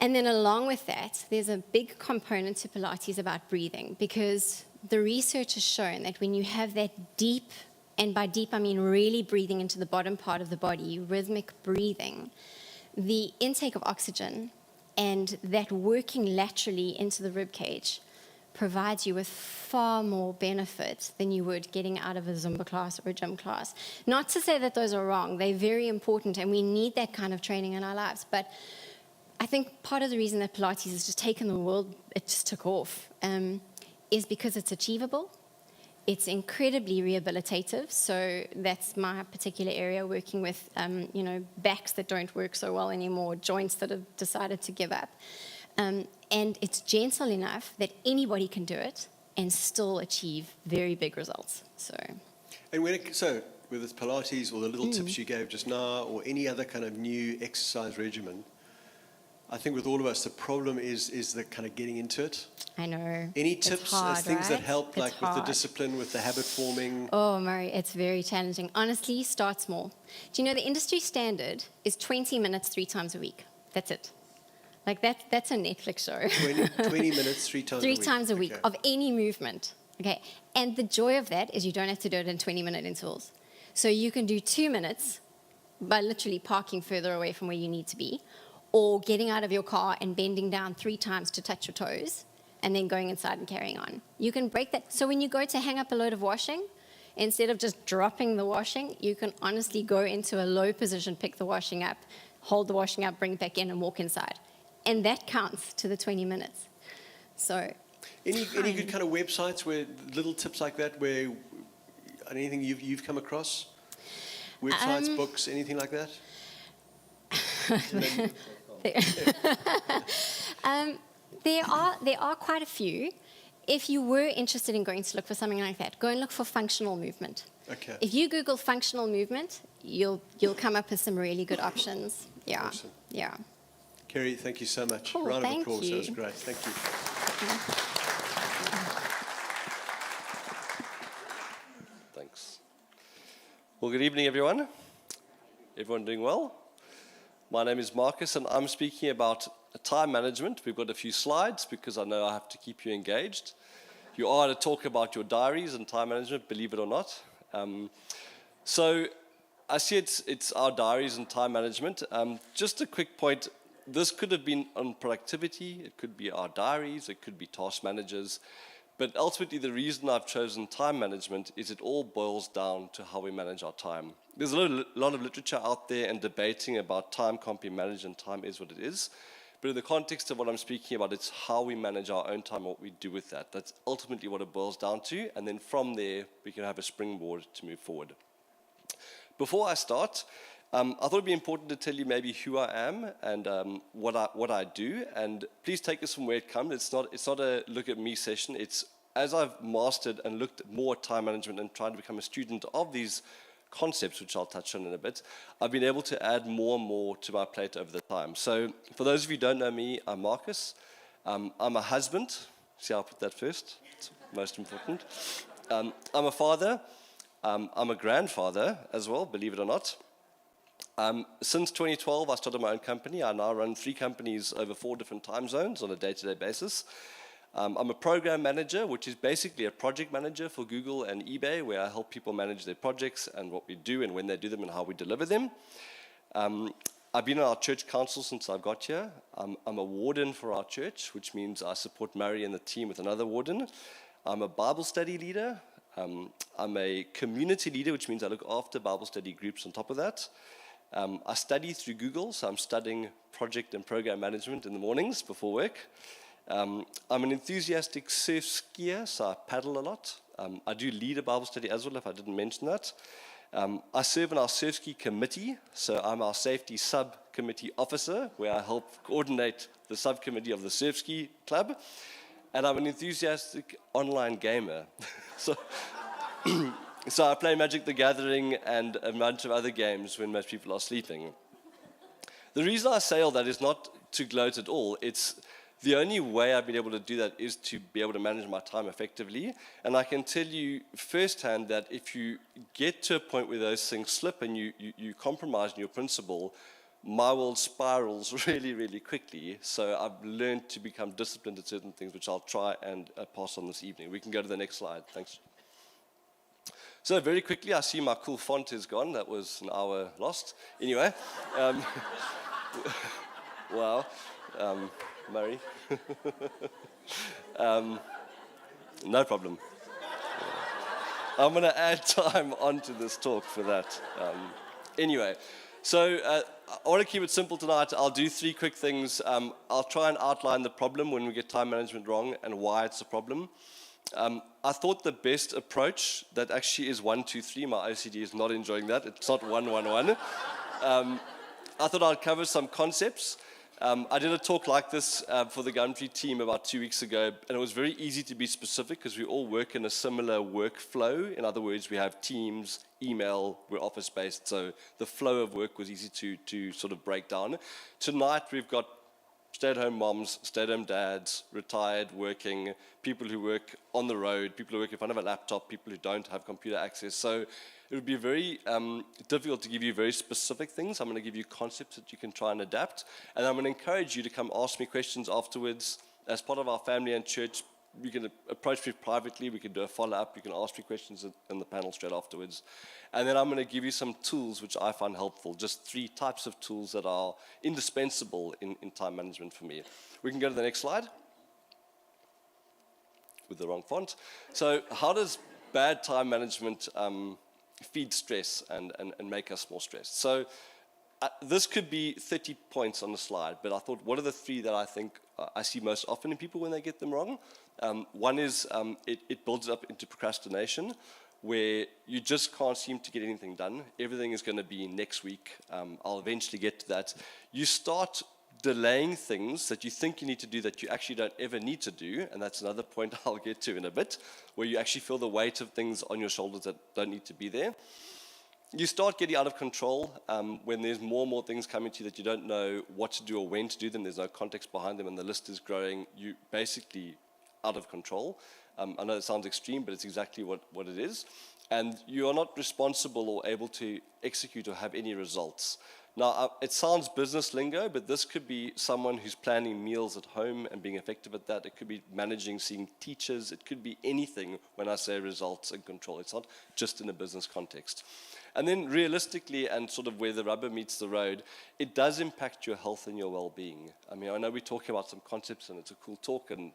And then along with that, there's a big component to Pilates about breathing, because the research has shown that when you have that deep, and by deep I mean really breathing into the bottom part of the body, rhythmic breathing, the intake of oxygen And that working laterally into the rib cage provides you with far more benefit than you would getting out of a Zumba class or a gym class. Not to say that those are wrong. They're very important, and we need that kind of training in our lives. But I think part of the reason that Pilates has just taken the world, it just took off, is because it's achievable. It's incredibly rehabilitative. So that's my particular area, working with, backs that don't work so well anymore, joints that have decided to give up. And it's gentle enough that anybody can do it and still achieve very big results. And whether it's Pilates or the little tips you gave just now or any other kind of new exercise regimen, I think with all of us, the problem is the kind of getting into it. I know. Any tips as things that help, It's with the hard. discipline, with the habit forming? Oh, Murray, it's very challenging. Honestly, start small. Do you know the industry standard is 20 minutes 3 times a week? That's it. Like that's a Netflix show. 20 minutes 3 times a week. 3 times a week Okay. of any movement. Okay. And the joy of that is you don't have to do it in 20-minute intervals. So you can do 2 minutes by literally parking further away from where you need to be, or getting out of your car and bending down 3 times to touch your toes, and then going inside and carrying on. You can break that. So when you go to hang up a load of washing, instead of just dropping the washing, you can honestly go into a low position, pick the washing up, hold the washing up, bring it back in, and walk inside. And that counts to the 20 minutes. So, Any good kind of websites where little tips like that, where anything you've come across? Websites, books, anything like that? there are quite a few. If you were interested in going to look for something like that, go and look for functional movement. Okay. If you Google functional movement, you'll come up with some really good options. Yeah. Awesome. Yeah. Kerry, thank you so much. Cool, Round of thank applause. you. That was great. Thank you. Thanks. Well, good evening, everyone. Everyone doing well? My name is Marcus, and I'm speaking about time management. We've got a few slides because I know I have to keep you engaged. You are to talk about your diaries and time management, believe it or not. So I see it's our diaries and time management. Just a quick point. This could have been on productivity. It could be our diaries. It could be task managers. But ultimately, the reason I've chosen time management is it all boils down to how we manage our time. There's a lot of literature out there and debating about time can't be managed and time is what it is. But in the context of what I'm speaking about, it's how we manage our own time, what we do with that. That's ultimately what it boils down to. And then from there, we can have a springboard to move forward. Before I start, I thought it'd be important to tell you maybe who I am and what I do. And please take this from where it comes. It's not a look at me session. It's as I've mastered and looked more at time management and tried to become a student of these concepts, which I'll touch on in a bit, I've been able to add more and more to my plate over the time. So for those of you who don't know me, I'm Marcus. I'm a husband. See, I'll put that first. It's most important. I'm a father. I'm a grandfather as well, believe it or not. Since 2012, I started my own company. I now run 3 companies over 4 different time zones on a day-to-day basis. I'm a program manager, which is basically a project manager for Google and eBay, where I help people manage their projects and what we do and when they do them and how we deliver them. I've been on our church council since I got here. I'm a warden for our church, which means I support Murray and the team with another warden. I'm a Bible study leader. I'm a community leader, which means I look after Bible study groups on top of that. I study through Google, so I'm studying project and program management in the mornings before work. I'm an enthusiastic surf skier, so I paddle a lot. I do lead a Bible study as well, if I didn't mention that. I serve in our surf ski committee, so I'm our safety subcommittee officer, where I help coordinate the subcommittee of the surf ski club. And I'm an enthusiastic online gamer. So I play Magic the Gathering and a bunch of other games when most people are sleeping. The reason I say all that is not to gloat at all. It's the only way I've been able to do that is to be able to manage my time effectively. And I can tell you firsthand that if you get to a point where those things slip and you compromise on your principle, my world spirals really, really quickly. So I've learned to become disciplined at certain things, which I'll try and pass on this evening. We can go to the next slide. Thanks. So very quickly, I see my cool font is gone. That was an hour lost. Anyway, wow. Murray. No problem. I'm going to add time onto this talk for that. Anyway, so I want to keep it simple tonight. I'll do 3 quick things. I'll try and outline the problem when we get time management wrong and why it's a problem. I thought the best approach, that actually is 1, 2, 3. My OCD is not enjoying that. It's not 1, 1, 1. I thought I'd cover some concepts. I did a talk like this for the Gumtree team about 2 weeks ago, and it was very easy to be specific because we all work in a similar workflow. In other words, we have teams, email, we're office-based, so the flow of work was easy to sort of break down. Tonight, we've got stay-at-home moms, stay-at-home dads, retired, working, people who work on the road, people who work in front of a laptop, people who don't have computer access. So it would be very difficult to give you very specific things. I'm going to give you concepts that you can try and adapt. And I'm going to encourage you to come ask me questions afterwards. As part of our family and church, you can approach me privately. We can do a follow-up. You can ask me questions in the panel straight afterwards. And then I'm going to give you some tools which I find helpful, just 3 types of tools that are indispensable in time management for me. We can go to the next slide with the wrong font. So how does bad time management feed stress and make us more stressed? So this could be 30 points on the slide, but I thought, what are the 3 that I think I see most often in people when they get them wrong? One is it builds up into procrastination, where you just can't seem to get anything done. Everything is going to be next week. I'll eventually get to that. You start delaying things that you think you need to do that you actually don't ever need to do, and that's another point I'll get to in a bit, where you actually feel the weight of things on your shoulders that don't need to be there. You start getting out of control when there's more and more things coming to you that you don't know what to do or when to do them. There's no context behind them, and the list is growing. You basically out of control. I know it sounds extreme, but it's exactly what it is. And you are not responsible or able to execute or have any results. Now, it sounds business lingo, but this could be someone who's planning meals at home and being effective at that. It could be managing, seeing teachers. It could be anything when I say results and control. It's not just in a business context. And then realistically, and sort of where the rubber meets the road, it does impact your health and your well-being. I mean, I know we're talking about some concepts, and it's a cool talk, and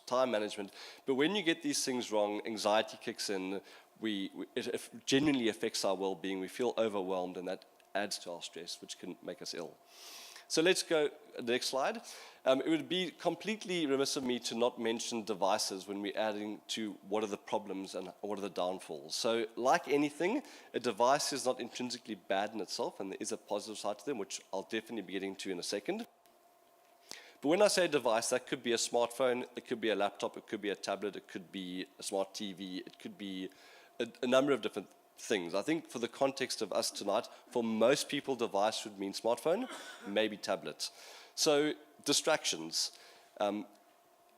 time management, but when you get these things wrong, anxiety kicks in, it genuinely affects our well-being. We feel overwhelmed, and that adds to our stress, which can make us ill. So let's go to the next slide. It would be completely remiss of me to not mention devices when we're adding to what are the problems and what are the downfalls. So like anything, a device is not intrinsically bad in itself, and there is a positive side to them, which I'll definitely be getting to in a second. But when I say device, that could be a smartphone, it could be a laptop, it could be a tablet, it could be a smart TV, it could be a number of different things. I think for the context of us tonight, for most people, device would mean smartphone, maybe tablet. So distractions.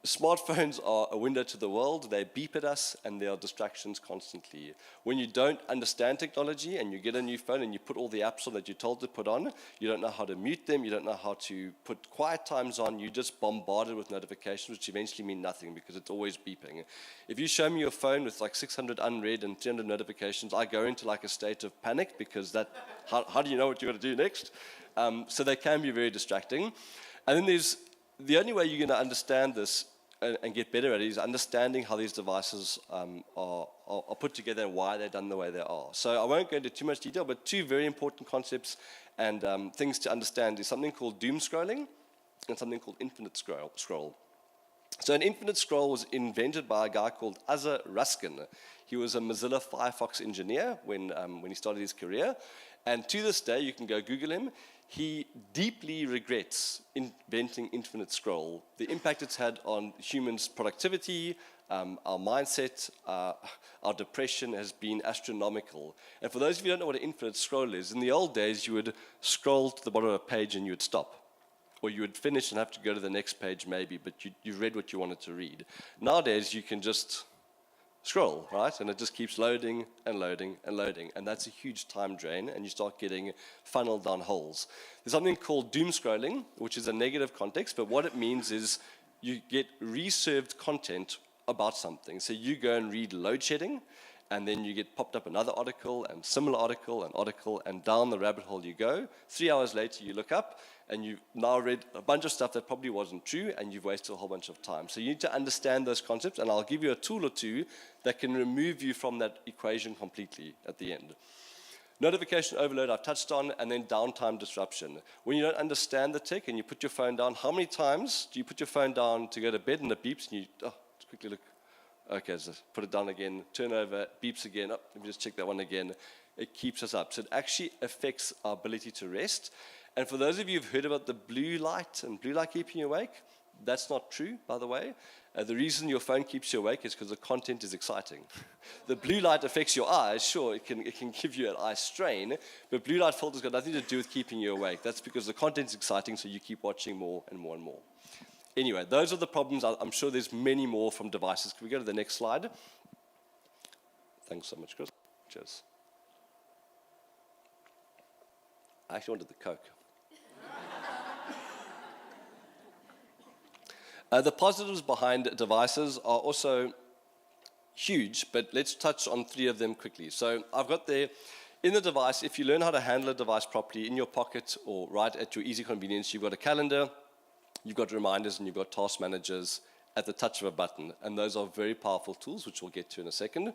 Smartphones are a window to the world. They beep at us, and there are distractions constantly. When you don't understand technology and you get a new phone and you put all the apps on that you're told to put on, you don't know how to mute them, you don't know how to put quiet times on, you're just bombarded with notifications, which eventually mean nothing because it's always beeping. If you show me your phone with like 600 unread and 300 notifications, I go into like a state of panic because how do you know what you're going to do next? So they can be very distracting. And then there's the only way you're going to understand this and get better at it is understanding how these devices are put together and why they're done the way they are. So I won't go into too much detail, but 2 very important concepts and things to understand is something called doom scrolling and something called infinite scroll. So an infinite scroll was invented by a guy called Uzzah Ruskin. He was a Mozilla Firefox engineer when he started his career. And to this day, you can go Google him. He deeply regrets inventing infinite scroll. The impact it's had on humans' productivity, our mindset, our depression has been astronomical. And for those of you who don't know what an infinite scroll is, in the old days, you would scroll to the bottom of a page and you would stop. Or you would finish and have to go to the next page maybe, but you read what you wanted to read. Nowadays, you can just scroll, right? And it just keeps loading and loading and loading. And that's a huge time drain, and you start getting funneled down holes. There's something called doom scrolling, which is a negative context, but what it means is you get reserved content about something. So you go and read load shedding, and then you get popped up another article, and similar article, and down the rabbit hole you go. 3 hours later, you look up, and you've now read a bunch of stuff that probably wasn't true, and you've wasted a whole bunch of time. So you need to understand those concepts, and I'll give you a tool or two that can remove you from that equation completely at the end. Notification overload, I've touched on, and then downtime disruption. When you don't understand the tech and you put your phone down, how many times do you put your phone down to go to bed and it beeps, and you just quickly look, okay, so put it down again, turn over, beeps again, let me just check that one again. It keeps us up. So it actually affects our ability to rest. And for those of you who've heard about the blue light and blue light keeping you awake, that's not true, by the way. The reason your phone keeps you awake is because the content is exciting. The blue light affects your eyes. Sure, it can give you an eye strain, but blue light filter's got nothing to do with keeping you awake. That's because the content's exciting, so you keep watching more and more and more. Anyway, those are the problems. I'm sure there's many more from devices. Can we go to the next slide? Thanks so much, Chris. Cheers. I actually wanted the Coke. The positives behind devices are also huge, but let's touch on 3 of them quickly. So I've got there, in the device, if you learn how to handle a device properly in your pocket or right at your easy convenience, you've got a calendar, you've got reminders, and you've got task managers at the touch of a button. And those are very powerful tools, which we'll get to in a second.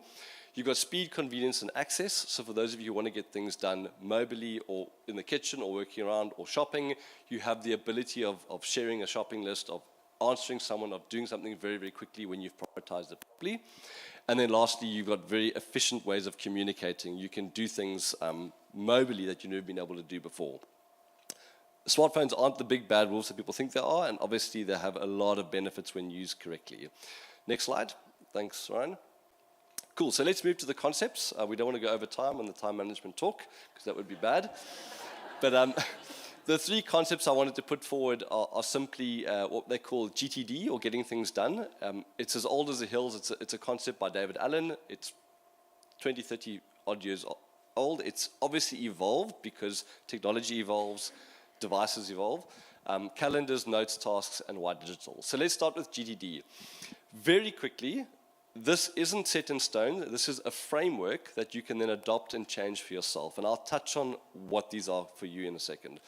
You've got speed, convenience, and access. So for those of you who want to get things done mobily or in the kitchen or working around or shopping, you have the ability of sharing a shopping list, of answering someone, of doing something very, very quickly when you've prioritized it properly. And then lastly, you've got very efficient ways of communicating. You can do things mobily that you've never been able to do before. Smartphones aren't the big bad wolves that people think they are, and obviously they have a lot of benefits when used correctly. Next slide. Thanks, Ryan. Cool, so let's move to the concepts. We don't want to go over time on the time management talk, because that would be bad. But the 3 concepts I wanted to put forward are simply what they call GTD, or getting things done. It's as old as the hills. It's a concept by David Allen. It's 20, 30 odd years old. It's obviously evolved because technology evolves, devices evolve. Calendars, notes, tasks, and why digital. So let's start with GTD. Very quickly, this isn't set in stone. This is a framework that you can then adopt and change for yourself. And I'll touch on what these are for you in a second.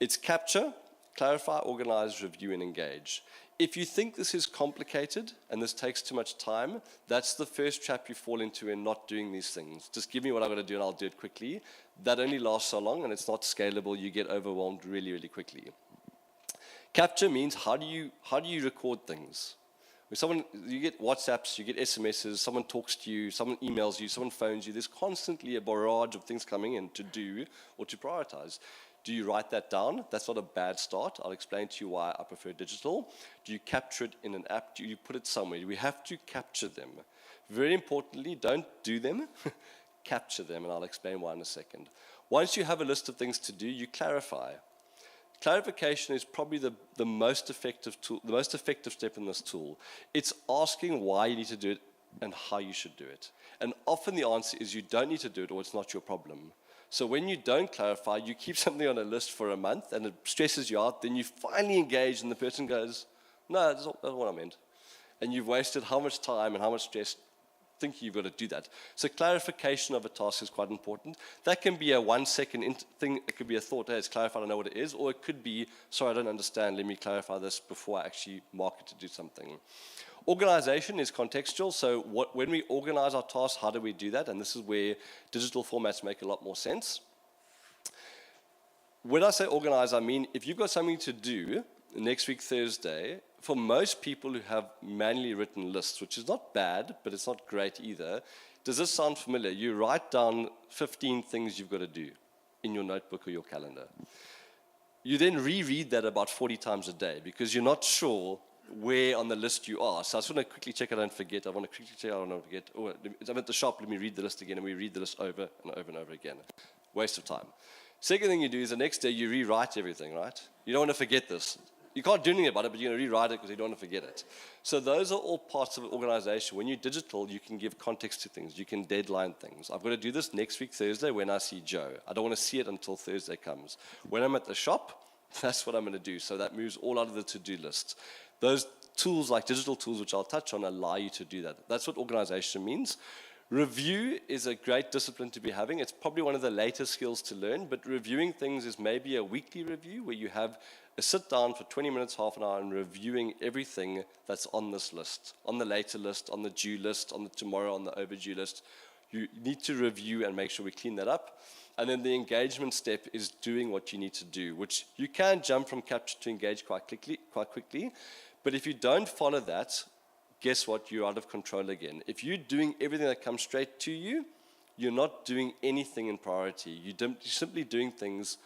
It's capture, clarify, organize, review, and engage. If you think this is complicated and this takes too much time, that's the first trap you fall into in not doing these things. Just give me what I've got to do and I'll do it quickly. That only lasts so long and it's not scalable. You get overwhelmed really, really quickly. Capture means how do you record things? When you get WhatsApps, you get SMSs, someone talks to you, someone emails you, someone phones you. There's constantly a barrage of things coming in to do or to prioritize. Do you write that down? That's not a bad start. I'll explain to you why I prefer digital. Do you capture it in an app? Do you put it somewhere? We have to capture them. Very importantly, don't do them. Capture them, and I'll explain why in a second. Once you have a list of things to do, you clarify. Clarification is probably the most effective tool, the most effective step in this tool. It's asking why you need to do it and how you should do it. And often the answer is you don't need to do it or it's not your problem. So when you don't clarify, you keep something on a list for a month and it stresses you out, then you finally engage and the person goes, no, that's not what I meant. And you've wasted how much time and how much stress thinking you've got to do that. So clarification of a task is quite important. That can be a 1 second thing. It could be a thought, hey, it's clarified, I know what it is. Or it could be, sorry, I don't understand, let me clarify this before I actually mark it to do something. Organization is contextual. So when we organize our tasks, how do we do that? And this is where digital formats make a lot more sense. When I say organize, I mean if you've got something to do next week, Thursday, for most people who have manually written lists, which is not bad, but it's not great either, does this sound familiar? You write down 15 things you've got to do in your notebook or your calendar. You then reread that about 40 times a day because you're not sure where on the list you are. So I just want to quickly check I don't forget. I want to quickly check I don't forget. Oh, I'm at the shop, let me read the list again, and we read the list over and over and over again. Waste of time. Second thing you do is the next day you rewrite everything, right? You don't want to forget this. You can't do anything about it, but you're going to rewrite it because you don't want to forget it. So those are all parts of an organization. When you're digital, you can give context to things. You can deadline things. I've got to do this next week, Thursday, when I see Joe. I don't want to see it until Thursday comes. When I'm at the shop, that's what I'm going to do. So that moves all out of the to-do list. Those tools, like digital tools, which I'll touch on, allow you to do that. That's what organization means. Review is a great discipline to be having. It's probably one of the later skills to learn, but reviewing things is maybe a weekly review where you have a sit down for 20 minutes, half an hour, and reviewing everything that's on this list, on the later list, on the due list, on the tomorrow, on the overdue list. You need to review and make sure we clean that up. And then the engagement step is doing what you need to do, which you can jump from capture to engage quite quickly. But if you don't follow that, guess what? You're out of control again. If you're doing everything that comes straight to you, you're not doing anything in priority. You're simply doing things.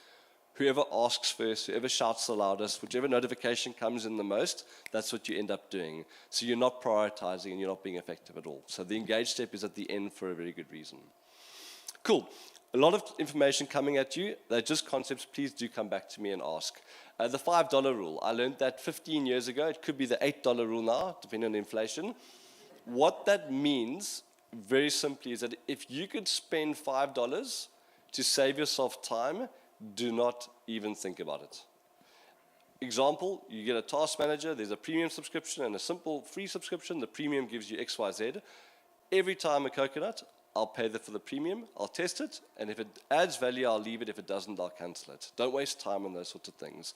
Whoever asks first, whoever shouts the loudest, whichever notification comes in the most, that's what you end up doing. So you're not prioritizing and you're not being effective at all. So the engage step is at the end for a very good reason. Cool. A lot of information coming at you. They're just concepts. Please do come back to me and ask. The $5 rule. I learned that 15 years ago. It could be the $8 rule now, depending on inflation. What that means, very simply, is that if you could spend $5 to save yourself time, do not even think about it. Example, you get a task manager, there's a premium subscription and a simple free subscription. The premium gives you XYZ. Every time a coconut, I'll pay for the premium, I'll test it, and if it adds value, I'll leave it. If it doesn't, I'll cancel it. Don't waste time on those sorts of things.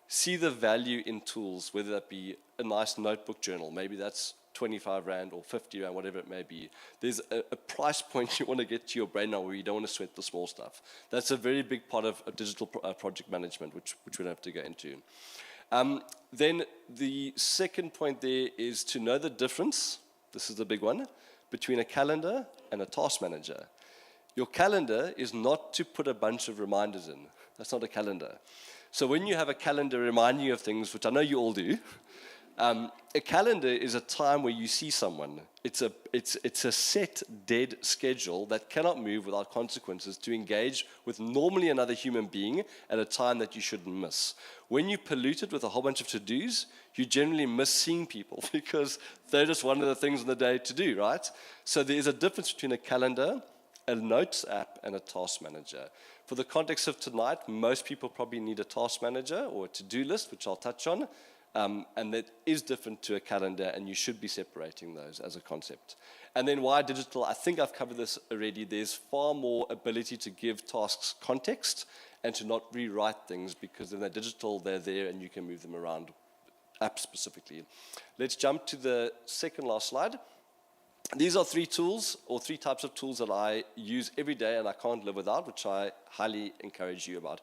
See the value in tools, whether that be a nice notebook journal, maybe that's 25 Rand or 50 Rand, whatever it may be. There's a price point you want to get to your brain now where you don't want to sweat the small stuff. That's a very big part of digital project management, which we don't have to go into. Then the second point there is to know the difference, this is the big one, between a calendar and a task manager. Your calendar is not to put a bunch of reminders in. That's not a calendar. So when you have a calendar reminding you of things, which I know you all do, a calendar is a time where you see someone. It's a set, dead schedule that cannot move without consequences to engage with normally another human being at a time that you shouldn't miss. When you pollute it with a whole bunch of to-dos, you generally miss seeing people because they're just one of the things in the day to do, right? So there is a difference between a calendar, a notes app, and a task manager. For the context of tonight, most people probably need a task manager or a to-do list, which I'll touch on. And that is different to a calendar, and you should be separating those as a concept. And then why digital? I think I've covered this already. There's far more ability to give tasks context and to not rewrite things, because when they're digital, they're there and you can move them around, apps specifically. Let's jump to the second last slide. These are three tools, or three types of tools that I use every day and I can't live without, which I highly encourage you about.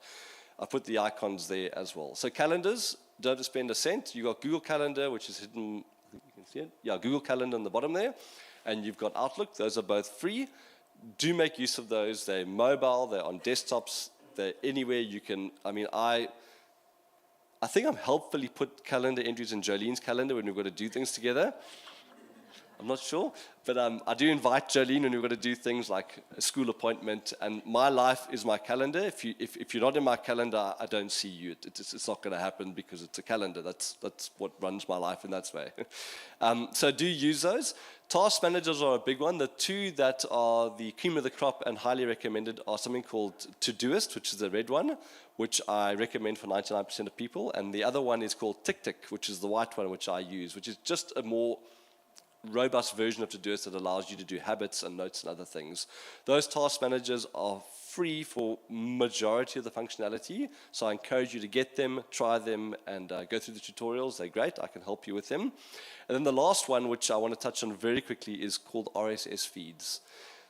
I put the icons there as well. So calendars, don't have to spend a cent. You've got Google Calendar, which is hidden, I think you can see it. Yeah, Google Calendar on the bottom there. And you've got Outlook. Those are both free. Do make use of those. They're mobile, they're on desktops, they're anywhere you can. I mean, I think I'm helpfully put calendar entries in Jolene's calendar when we've got to do things together. I'm not sure, but I do invite Jolene when we've got to do things like a school appointment, and my life is my calendar. If you're not in my calendar, I don't see you. It's not going to happen because it's a calendar. That's what runs my life in that way. So do use those. Task managers are a big one. The two that are the cream of the crop and highly recommended are something called Todoist, which is the red one, which I recommend for 99% of people, and the other one is called TickTick, which is the white one, which I use, which is just a more robust version of Todoist that allows you to do habits and notes and other things. Those task managers are free for majority of the functionality, so I encourage you to get them, try them, and go through the tutorials. They're great. I can help you with them. And then the last one, which I want to touch on very quickly, is called RSS feeds.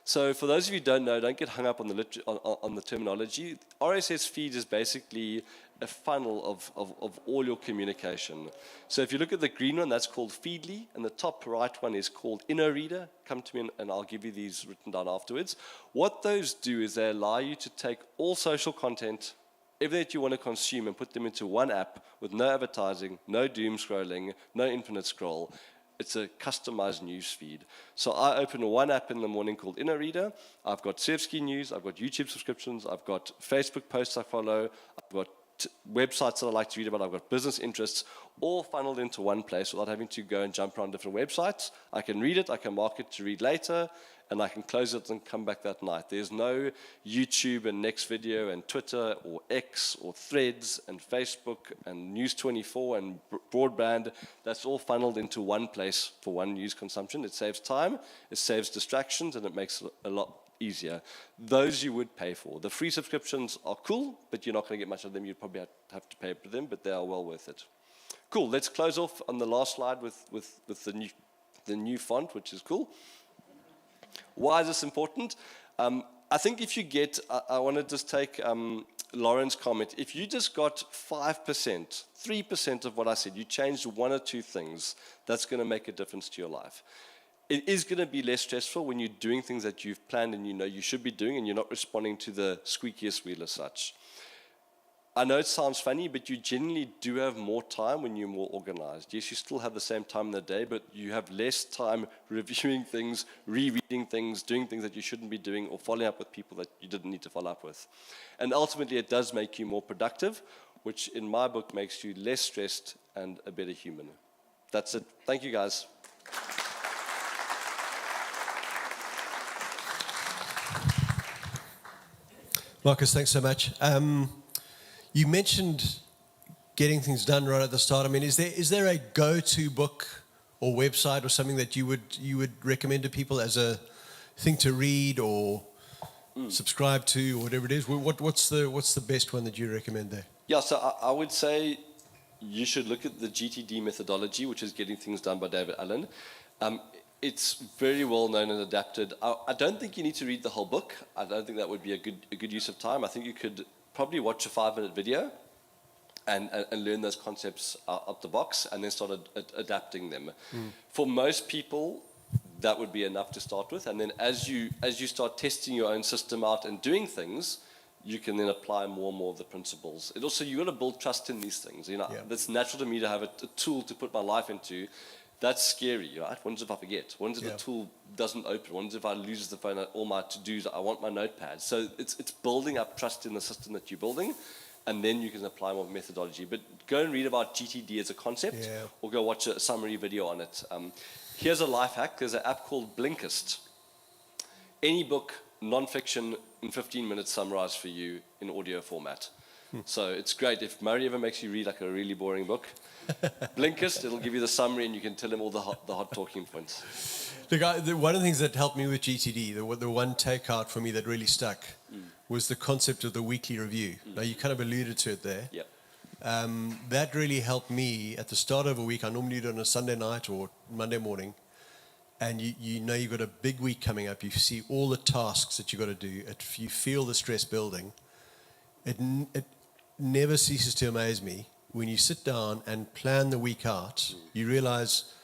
So for those of you who don't know, don't get hung up on the terminology. RSS feed is basically a funnel of all your communication. So if you look at the green one, that's called Feedly, and the top right one is called InnoReader. Come to me and I'll give you these written down afterwards. What those do is they allow you to take all social content, everything that you want to consume, and put them into one app with no advertising, no doom scrolling, no infinite scroll. It's a customized news feed. So I open one app in the morning called InnoReader. I've got Surfski News, I've got YouTube subscriptions, I've got Facebook posts I follow, I've got websites that I like to read about, I've got business interests, all funneled into one place without having to go and jump around different websites. I can read it, I can mark it to read later, and I can close it and come back that night. There's no YouTube and next video and Twitter or X or Threads and Facebook and News 24 and broadband. That's all funneled into one place for one news consumption. It saves time, it saves distractions, and it makes it a lot easier. Those you would pay for. The free subscriptions are cool, but you're not going to get much of them. You'd probably have to pay for them, but they are well worth it. Cool. Let's close off on the last slide with the new font, which is cool. Why is this important? I think if you get, I want to just take Lauren's comment. If you just got 5%, 3% of what I said, you changed one or two things, that's going to make a difference to your life. It is going to be less stressful when you're doing things that you've planned and you know you should be doing, and you're not responding to the squeakiest wheel as such. I know it sounds funny, but you generally do have more time when you're more organized. Yes, you still have the same time in the day, but you have less time reviewing things, rereading things, doing things that you shouldn't be doing, or following up with people that you didn't need to follow up with. And ultimately, it does make you more productive, which in my book makes you less stressed and a better human. That's it. Thank you, guys. Marcus, thanks so much. You mentioned getting things done right at the start. I mean, is there a go-to book or website or something that you would recommend to people as a thing to read or subscribe to, or whatever it is? What's the best one that you recommend there? Yeah, so I would say you should look at the GTD methodology, which is Getting Things Done by David Allen. It's very well known and adapted. I don't think you need to read the whole book. I don't think that would be a good use of time. I think you could probably watch a 5-minute video and learn those concepts out the box and then start adapting them. For most people, that would be enough to start with. And then as you start testing your own system out and doing things, you can then apply more and more of the principles. It also, you've got to build trust in these things. You know, That's natural to me to have a tool to put my life into. That's scary, right? What if I forget? What if the tool doesn't open? What if I lose the phone, all my to-dos? I want my notepad. So it's building up trust in the system that you're building, and then you can apply more methodology. But go and read about GTD as a concept, or go watch a summary video on it. Here's a life hack. There's an app called Blinkist. Any book, non-fiction, in 15 minutes summarized for you in audio format. So it's great. If Murray ever makes you read like a really boring book, Blinkist, it'll give you the summary and you can tell him all the hot talking points. One of the things that helped me with GTD, the one takeout for me that really stuck, was the concept of the weekly review. Now, you kind of alluded to it there. Yeah. That really helped me at the start of a week. I normally do it on a Sunday night or Monday morning. And you know you've got a big week coming up. You see all the tasks that you've got to do. You feel the stress building. It never ceases to amaze me when you sit down and plan the week out. You realize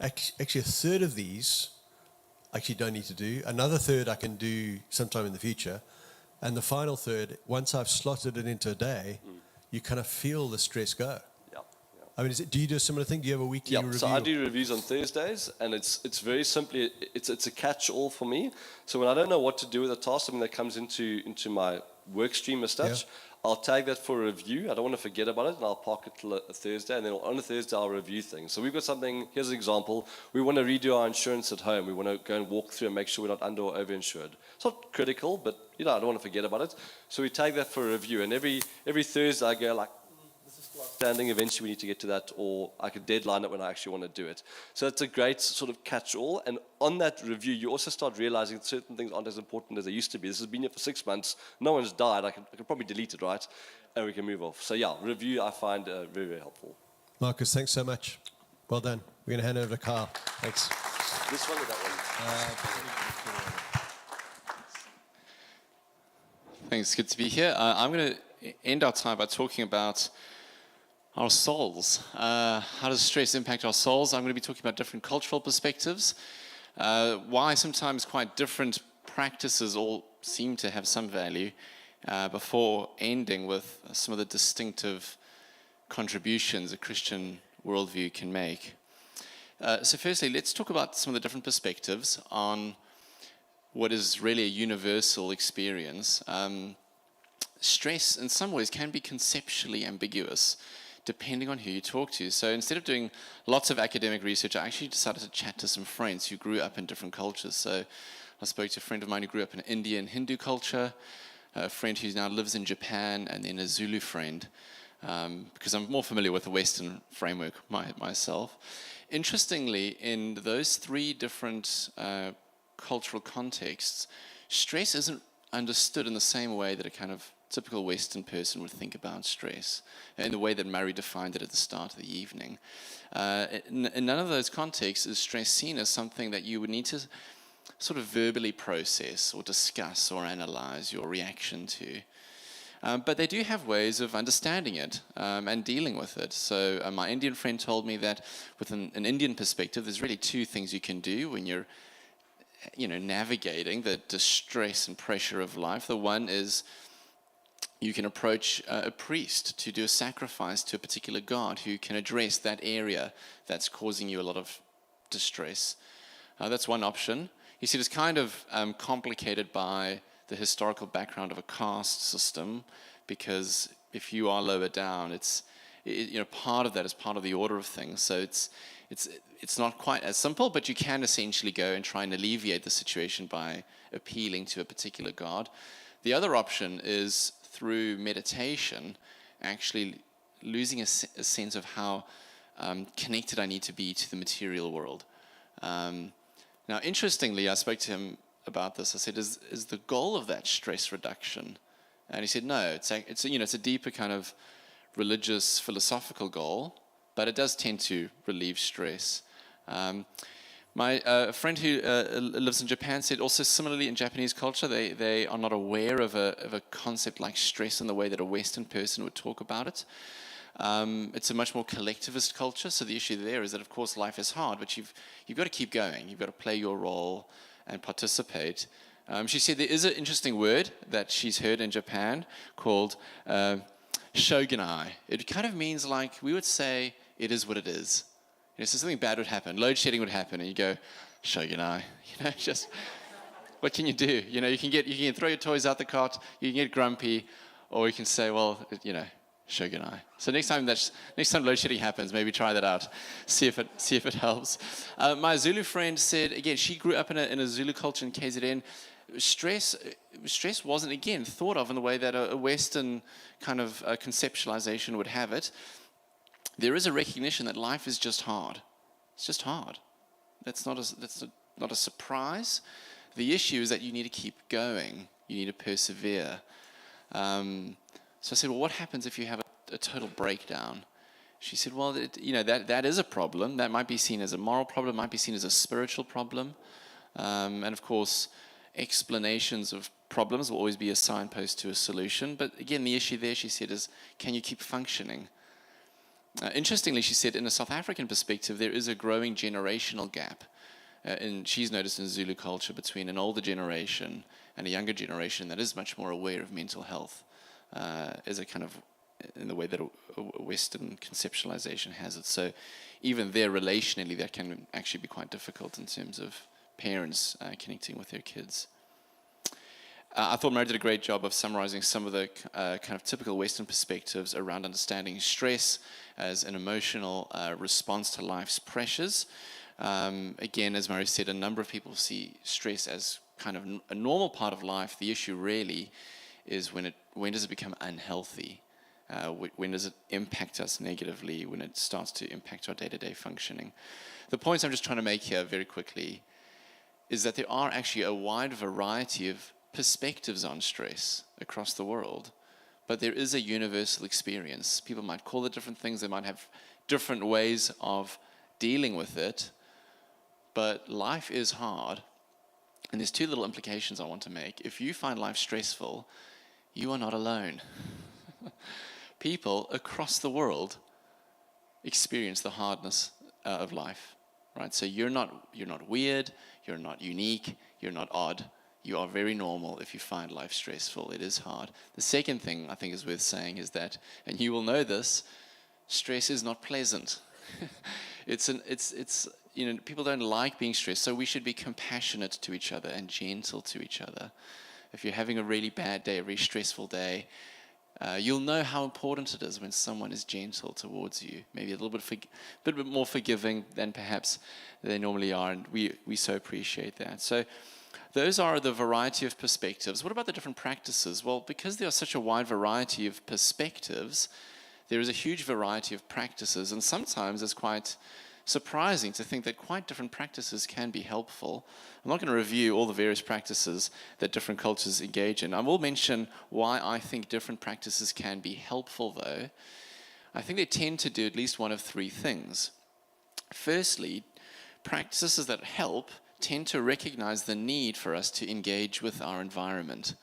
actually a third of these I actually don't need to do. Another third I can do sometime in the future. And the final third, once I've slotted it into a day, you kind of feel the stress go. I mean, do you do a similar thing? Do you have a weekly review? So I do reviews on Thursdays, and it's very simply, it's a catch-all for me. So when I don't know what to do with a task, something that comes into my work stream as such, I'll tag that for a review. I don't want to forget about it, and I'll park it till a Thursday, and then on a Thursday I'll review things. So we've got something, here's an example. We want to redo our insurance at home. We want to go and walk through and make sure we're not under or over-insured. It's not critical, but I don't want to forget about it. So we tag that for a review, and every Thursday I go like, standing, eventually we need to get to that, or I could deadline it when I actually want to do it. So it's a great sort of catch-all, and on that review you also start realizing that certain things aren't as important as they used to be. This has been here for 6 months, no one's died, I could probably delete it, right? And we can move off. So review I find very, very helpful. Marcus, thanks so much. Well done. We're going to hand over to Carl. Thanks. This one or that one? Thanks, good to be here. I'm going to end our time by talking about our souls. How does stress impact our souls? I'm going to be talking about different cultural perspectives, why sometimes quite different practices all seem to have some value, before ending with some of the distinctive contributions a Christian worldview can make. So firstly, let's talk about some of the different perspectives on what is really a universal experience. Stress in some ways can be conceptually ambiguous. depending on who you talk to. So instead of doing lots of academic research, I actually decided to chat to some friends who grew up in different cultures. So I spoke to a friend of mine who grew up in Indian Hindu culture, a friend who now lives in Japan, and then a Zulu friend, because I'm more familiar with the Western framework myself. Interestingly, in those three different cultural contexts, stress isn't understood in the same way that a kind of typical Western person would think about stress, in the way that Murray defined it at the start of the evening. In none of those contexts is stress seen as something that you would need to sort of verbally process or discuss or analyze your reaction to. But they do have ways of understanding it and dealing with it. So my Indian friend told me that with an Indian perspective, there's really two things you can do when you're navigating the distress and pressure of life. The one is you can approach a priest to do a sacrifice to a particular god who can address that area that's causing you a lot of distress. That's one option. He said it's kind of complicated by the historical background of a caste system, because if you are lower down, part of that is part of the order of things. So it's not quite as simple, but you can essentially go and try and alleviate the situation by appealing to a particular god. The other option is through meditation, actually losing a sense of how connected I need to be to the material world. Now, interestingly, I spoke to him about this. I said, "Is the goal of that stress reduction?" And he said, "No. It's a deeper kind of religious, philosophical goal, but it does tend to relieve stress." My friend who lives in Japan said also similarly in Japanese culture, they are not aware of a concept like stress in the way that a Western person would talk about it. It's a much more collectivist culture, so the issue there is that, of course, life is hard, but you've got to keep going. You've got to play your role and participate. She said there is an interesting word that she's heard in Japan called shogunai. It kind of means, like, we would say, it is what it is. So something bad would happen, load shedding would happen, and you go, shogunai. Just what can you do? You can throw your toys out the cart, you can get grumpy, or you can say, well, shogunai. So next time load shedding happens, maybe try that out, see if it helps. My Zulu friend said, again, she grew up in a Zulu culture in KZN. Stress wasn't, again, thought of in the way that a Western kind of conceptualization would have it. There is a recognition that life is just hard. It's just hard. That's not a surprise. The issue is that you need to keep going. You need to persevere. So I said, well, what happens if you have a total breakdown? She said, well, that is a problem. That might be seen as a moral problem, might be seen as a spiritual problem. And of course, explanations of problems will always be a signpost to a solution. But again, the issue there, she said, is can you keep functioning? Interestingly, she said, in a South African perspective, there is a growing generational gap. And she's noticed in Zulu culture between an older generation and a younger generation that is much more aware of mental health. As a kind of, in the way that a Western conceptualization has it. So even there, relationally, that can actually be quite difficult in terms of parents connecting with their kids. I thought Mary did a great job of summarizing some of the kind of typical Western perspectives around understanding stress as an emotional response to life's pressures. Again, as Mary said, a number of people see stress as kind of a normal part of life. The issue really is when does it become unhealthy? When does it impact us negatively? When it starts to impact our day-to-day functioning? The points I'm just trying to make here very quickly is that there are actually a wide variety of perspectives on stress across the world, but there is a universal experience. People might call it different things. They might have different ways of dealing with it, but life is hard. And there's two little implications I want to make. If you find life stressful, you are not alone. People across the world experience the hardness of life, right? So you're not weird, you're not unique, you're not odd. You are very normal if you find life stressful. It is hard. The second thing I think is worth saying is that, and you will know this, stress is not pleasant. People don't like being stressed, so we should be compassionate to each other and gentle to each other. If you're having a really bad day, a really stressful day, You'll know how important it is when someone is gentle towards you, maybe a little bit more forgiving than perhaps they normally are, and we so appreciate that. So those are the variety of perspectives. What about the different practices? Well, because there are such a wide variety of perspectives, there is a huge variety of practices, and sometimes it's quite surprising to think that quite different practices can be helpful. I'm not going to review all the various practices that different cultures engage in. I will mention why I think different practices can be helpful, though. I think they tend to do at least one of three things. Firstly, practices that help tend to recognize the need for us to engage with our environment.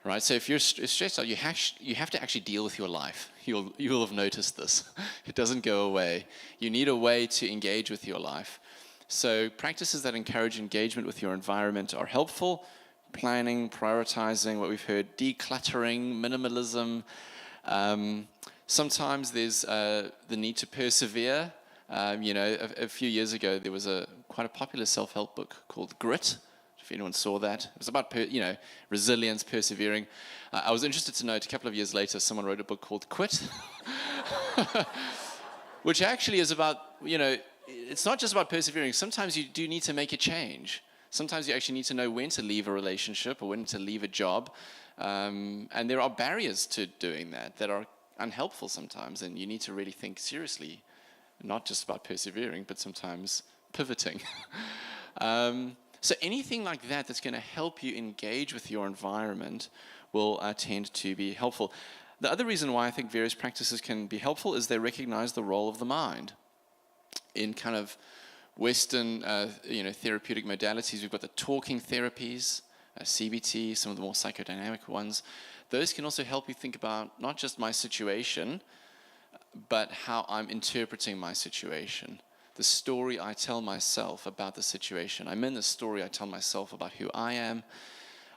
Right, so if you're stressed out, you have to actually deal with your life. You'll have noticed this. It doesn't go away. You need a way to engage with your life. So practices that encourage engagement with your environment are helpful. Planning, prioritizing, what we've heard, decluttering, minimalism. Sometimes there's the need to persevere. A few years ago, there was quite a popular self-help book called Grit. If anyone saw that, it was about resilience, persevering. I was interested to note a couple of years later, someone wrote a book called Quit, which actually is about it's not just about persevering. Sometimes you do need to make a change. Sometimes you actually need to know when to leave a relationship or when to leave a job, and there are barriers to doing that are unhelpful sometimes, and you need to really think seriously, not just about persevering, but sometimes pivoting. So anything like that that's going to help you engage with your environment will tend to be helpful. The other reason why I think various practices can be helpful is they recognize the role of the mind. In kind of Western, therapeutic modalities, we've got the talking therapies, CBT, some of the more psychodynamic ones. Those can also help you think about not just my situation, but how I'm interpreting my situation. The story I tell myself about the situation. I'm in the story I tell myself about who I am.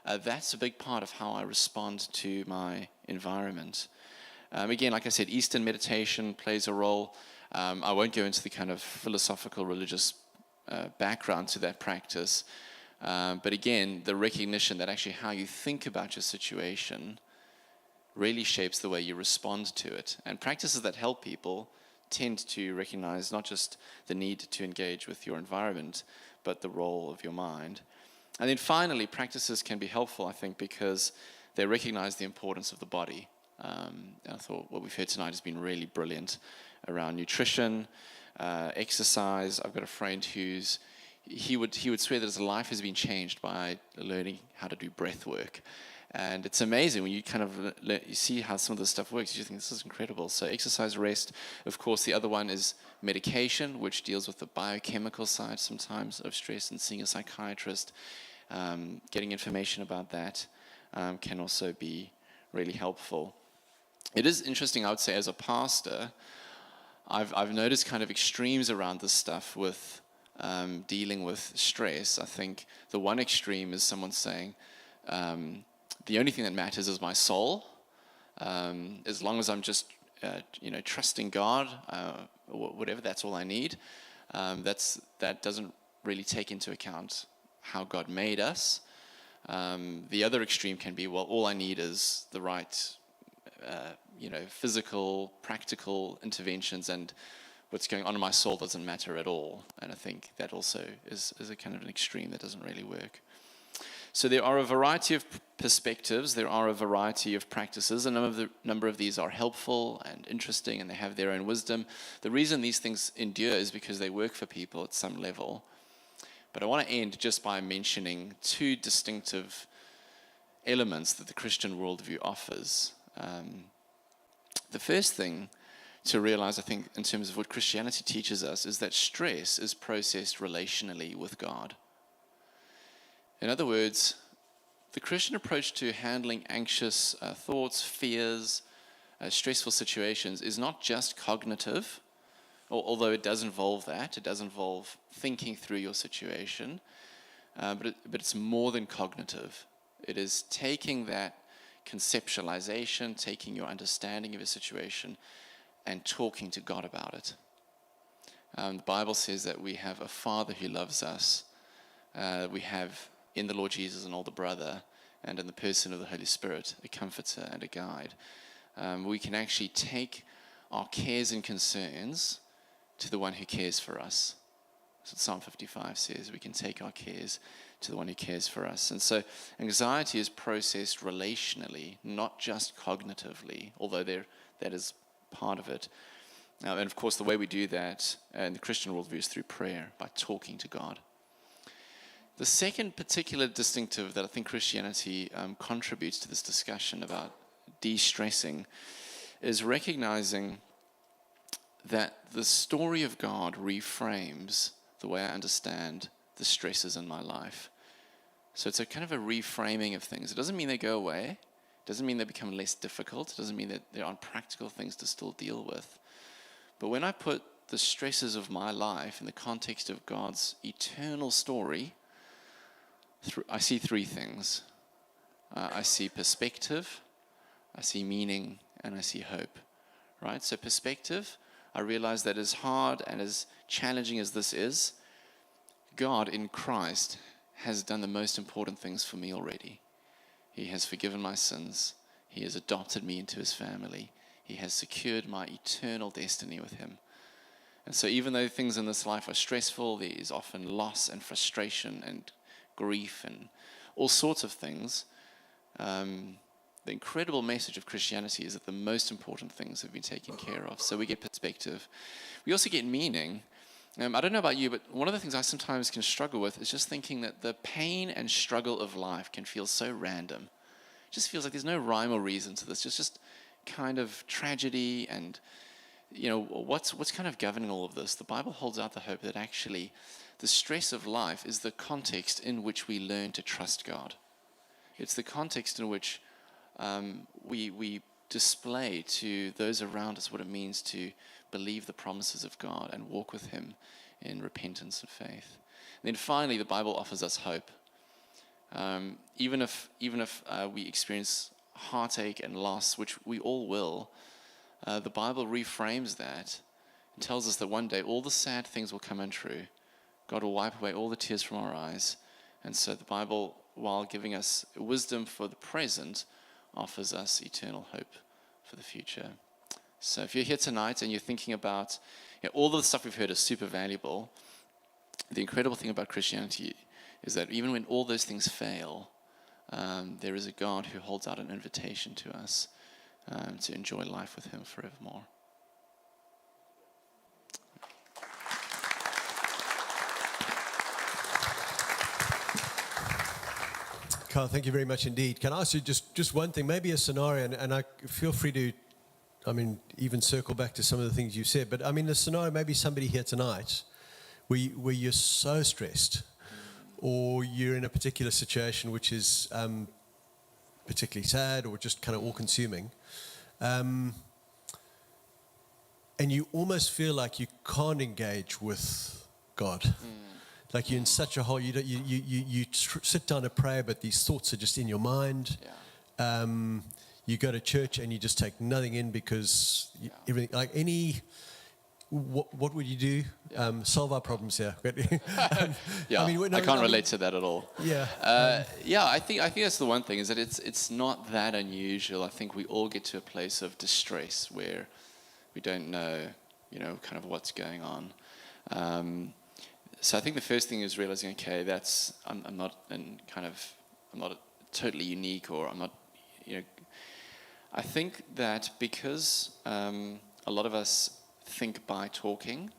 That's a big part of how I respond to my environment. Again, like I said, Eastern meditation plays a role. I won't go into the kind of philosophical, religious background to that practice. But again, the recognition that actually how you think about your situation really shapes the way you respond to it. And practices that help people tend to recognize not just the need to engage with your environment, but the role of your mind. And then finally, practices can be helpful, I think, because they recognize the importance of the body. And I thought what we've heard tonight has been really brilliant around nutrition, exercise. I've got a friend he would swear that his life has been changed by learning how to do breath work. And it's amazing when you kind of you see how some of this stuff works. You think, this is incredible. So exercise, rest. Of course, the other one is medication, which deals with the biochemical side sometimes of stress, and seeing a psychiatrist, getting information about that can also be really helpful. It is interesting, I would say, as a pastor, I've noticed kind of extremes around this stuff with dealing with stress. I think the one extreme is someone saying, the only thing that matters is my soul. As long as I'm just, trusting God, whatever, that's all I need. That doesn't really take into account how God made us. The other extreme can be, well, all I need is the right, physical, practical interventions, and what's going on in my soul doesn't matter at all. And I think that also is a kind of an extreme that doesn't really work. So there are a variety of perspectives, there are a variety of practices, and a number of these are helpful and interesting, and they have their own wisdom. The reason these things endure is because they work for people at some level. But I want to end just by mentioning two distinctive elements that the Christian worldview offers. The first thing to realize, I think, in terms of what Christianity teaches us, is that stress is processed relationally with God. In other words, the Christian approach to handling anxious thoughts, fears, stressful situations is not just cognitive, although it does involve that. It does involve thinking through your situation, but it's more than cognitive. It is taking that conceptualization, taking your understanding of a situation, and talking to God about it. The Bible says that we have a Father who loves us. We have in the Lord Jesus an older brother, and in the person of the Holy Spirit, a comforter and a guide. We can actually take our cares and concerns to the one who cares for us. That's what Psalm 55 says. We can take our cares to the one who cares for us. And so anxiety is processed relationally, not just cognitively, although that is part of it. And of course, the way we do that in the Christian worldview is through prayer, by talking to God. The second particular distinctive that I think Christianity contributes to this discussion about de-stressing is recognizing that the story of God reframes the way I understand the stresses in my life. So it's a kind of a reframing of things. It doesn't mean they go away. It doesn't mean they become less difficult. It doesn't mean that there aren't practical things to still deal with. But when I put the stresses of my life in the context of God's eternal story, I see three things. I see perspective, I see meaning, and I see hope. Right? So perspective, I realize that as hard and as challenging as this is, God in Christ has done the most important things for me already. He has forgiven my sins. He has adopted me into his family. He has secured my eternal destiny with him. And so even though things in this life are stressful, there is often loss and frustration and grief and all sorts of things, the incredible message of Christianity is that the most important things have been taken care of. So we get perspective. We also get meaning. I don't know about you, but one of the things I sometimes can struggle with is just thinking that the pain and struggle of life can feel so random. It just feels like there's no rhyme or reason to this. It's just kind of tragedy and, what's kind of governing all of this? The Bible holds out the hope that actually the stress of life is the context in which we learn to trust God. It's the context in which we display to those around us what it means to believe the promises of God and walk with him in repentance and faith. And then finally, the Bible offers us hope. Even if we experience heartache and loss, which we all will, the Bible reframes that and tells us that one day all the sad things will come untrue. God will wipe away all the tears from our eyes. And so the Bible, while giving us wisdom for the present, offers us eternal hope for the future. So if you're here tonight and you're thinking about, all the stuff we've heard is super valuable, the incredible thing about Christianity is that even when all those things fail, there is a God who holds out an invitation to us to enjoy life with him forevermore. Carl, thank you very much indeed. Can I ask you just one thing, maybe a scenario, and I feel free to, even circle back to some of the things you said, but the scenario, maybe somebody here tonight where you're so stressed or you're in a particular situation which is particularly sad or just kind of all-consuming, and you almost feel like you can't engage with God. Like you're in such a hole, you sit down to pray, but these thoughts are just in your mind. Yeah. You go to church and you just take nothing in because everything, what would you do? Yeah. Solve our problems here. I can't relate to that at all. Yeah. I think that's the one thing, is that it's not that unusual. I think we all get to a place of distress where we don't know, kind of what's going on. So I think the first thing is realizing, okay, I'm not totally unique, or I'm not, I think that because a lot of us think by talking,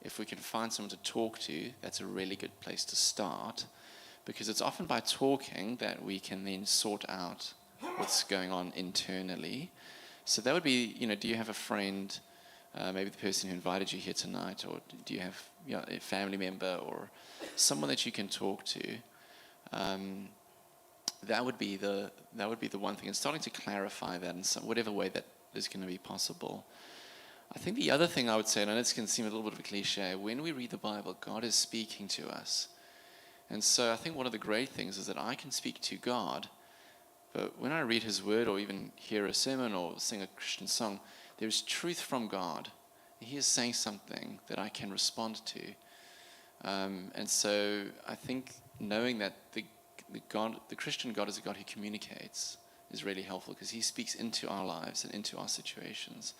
if we can find someone to talk to, that's a really good place to start, because it's often by talking that we can then sort out what's going on internally. So that would be, do you have a friend, maybe the person who invited you here tonight, or do you have a family member or someone that you can talk to? That would be the one thing, and starting to clarify that in whatever way that is going to be possible. I think the other thing I would say, and this can seem a little bit of a cliche, when we read the Bible, God is speaking to us. And so I think one of the great things is that I can speak to God, but when I read his word or even hear a sermon or sing a Christian song, there's truth from God. He is saying something that I can respond to. And so I think knowing that the Christian God is a God who communicates is really helpful because he speaks into our lives and into our situations.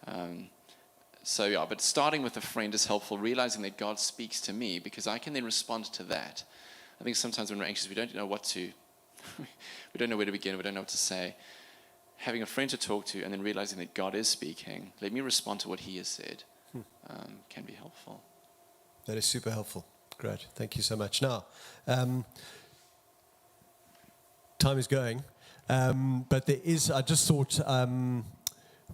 But starting with a friend is helpful, realizing that God speaks to me because I can then respond to that. I think sometimes when we're anxious, we don't know we don't know where to begin, we don't know what to say. Having a friend to talk to and then realizing that God is speaking, let me respond to what he has said, can be helpful. That is super helpful. Great. Thank you so much. Now, time is going, but I just thought,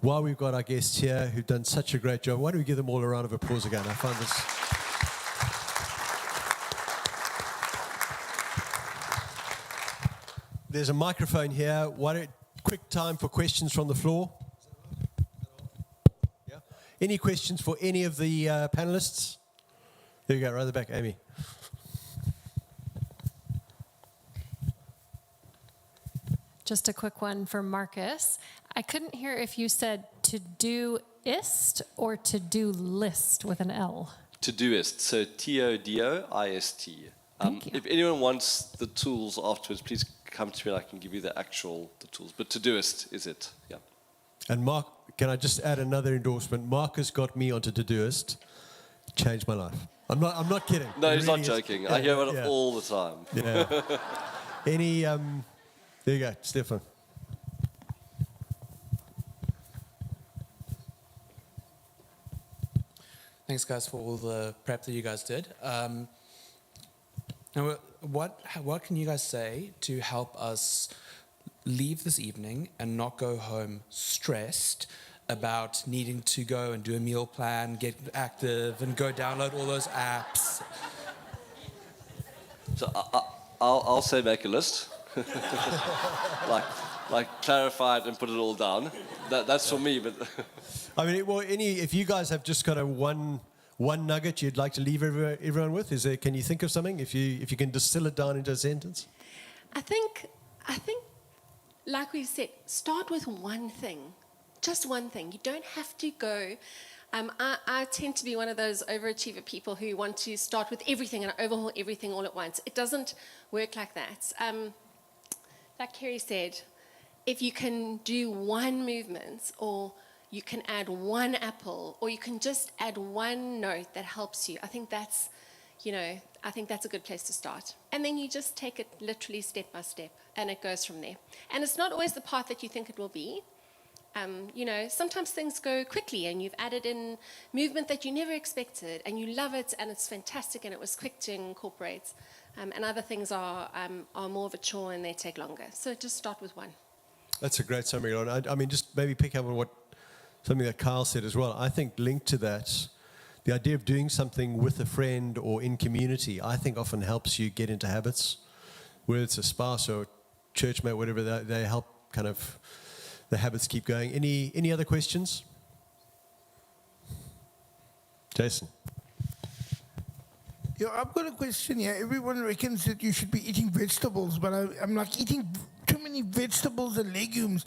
while we've got our guests here who've done such a great job, why don't we give them all a round of applause again? I find this... There's a microphone here. Quick time for questions from the floor. Yeah. Any questions for any of the panelists? There you go, right at the back, Amy. Just a quick one for Marcus. I couldn't hear if you said to-do-ist or to-do list with an L. To-doist, so T-O-D-O-I-S-T. Thank you. If anyone wants the tools afterwards, please come to me and I can give you the tools. But to-doist is it, yeah. And Mark, can I just add another endorsement? Marcus got me onto Todoist. Changed my life. I'm not kidding. No, It he's really not is. joking. Yeah, I hear about yeah. it all the time. Yeah. There you go, Stefan. Thanks, guys, for all the prep that you guys did. Now, what can you guys say to help us leave this evening and not go home stressed about needing to go and do a meal plan, get active, and go download all those apps? So I'll say make a list. like clarify it and put it all down. That's for me, but... I mean, if you guys have just got one nugget you'd like to leave everyone with, can you think of something? If you can distill it down into a sentence? I think, like we said, start with one thing. Just one thing. You don't have to go. I tend to be one of those overachiever people who want to start with everything and overhaul everything all at once. It doesn't work like that. Like Kerry said, if you can do one movement, or you can add one apple, or you can just add one note that helps you, I think that's a good place to start. And then you just take it literally step by step, and it goes from there. And it's not always the path that you think it will be. Sometimes things go quickly and you've added in movement that you never expected and you love it and it's fantastic and it was quick to incorporate. And other things are more of a chore and they take longer. So just start with one. That's a great summary, Lauren. I mean, just maybe pick up on something that Kyle said as well. I think linked to that, the idea of doing something with a friend or in community, I think often helps you get into habits, whether it's a spouse or church mate, whatever, they help kind of the habits keep going. Any other questions? Jason. Yeah, I've got a question here. Everyone reckons that you should be eating vegetables, but I'm like eating too many vegetables and legumes.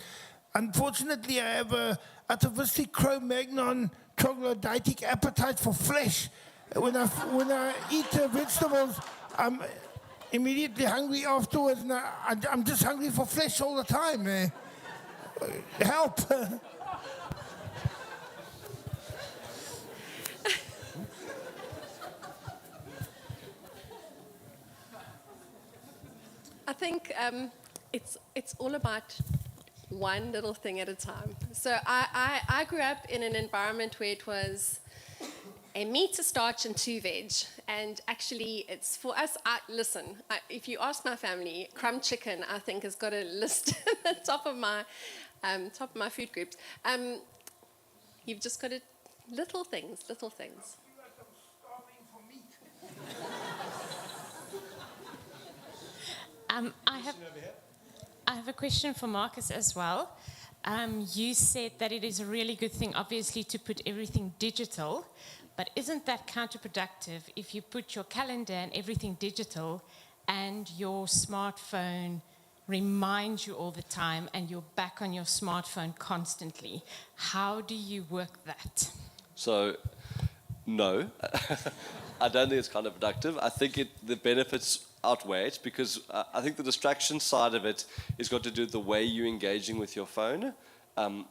Unfortunately, I have a atavistic Cro-Magnon troglodytic appetite for flesh. When I eat vegetables, I'm immediately hungry afterwards, and I'm just hungry for flesh all the time. Help! I think it's all about one little thing at a time. So I grew up in an environment where it was a meat, a starch, and 2 veg. And actually, it's for us. If you ask my family, crumb chicken, I think, has got a list at the top of my food groups. You've just got to little things. I have a question for Marcus as well. You said that it is a really good thing, obviously, to put everything digital, but isn't that counterproductive if you put your calendar and everything digital and your smartphone reminds you all the time and you're back on your smartphone constantly? How do you work that? So No, I don't think it's counterproductive. I think the benefits outweigh it because I think the distraction side of it is got to do with the way you're engaging with your phone.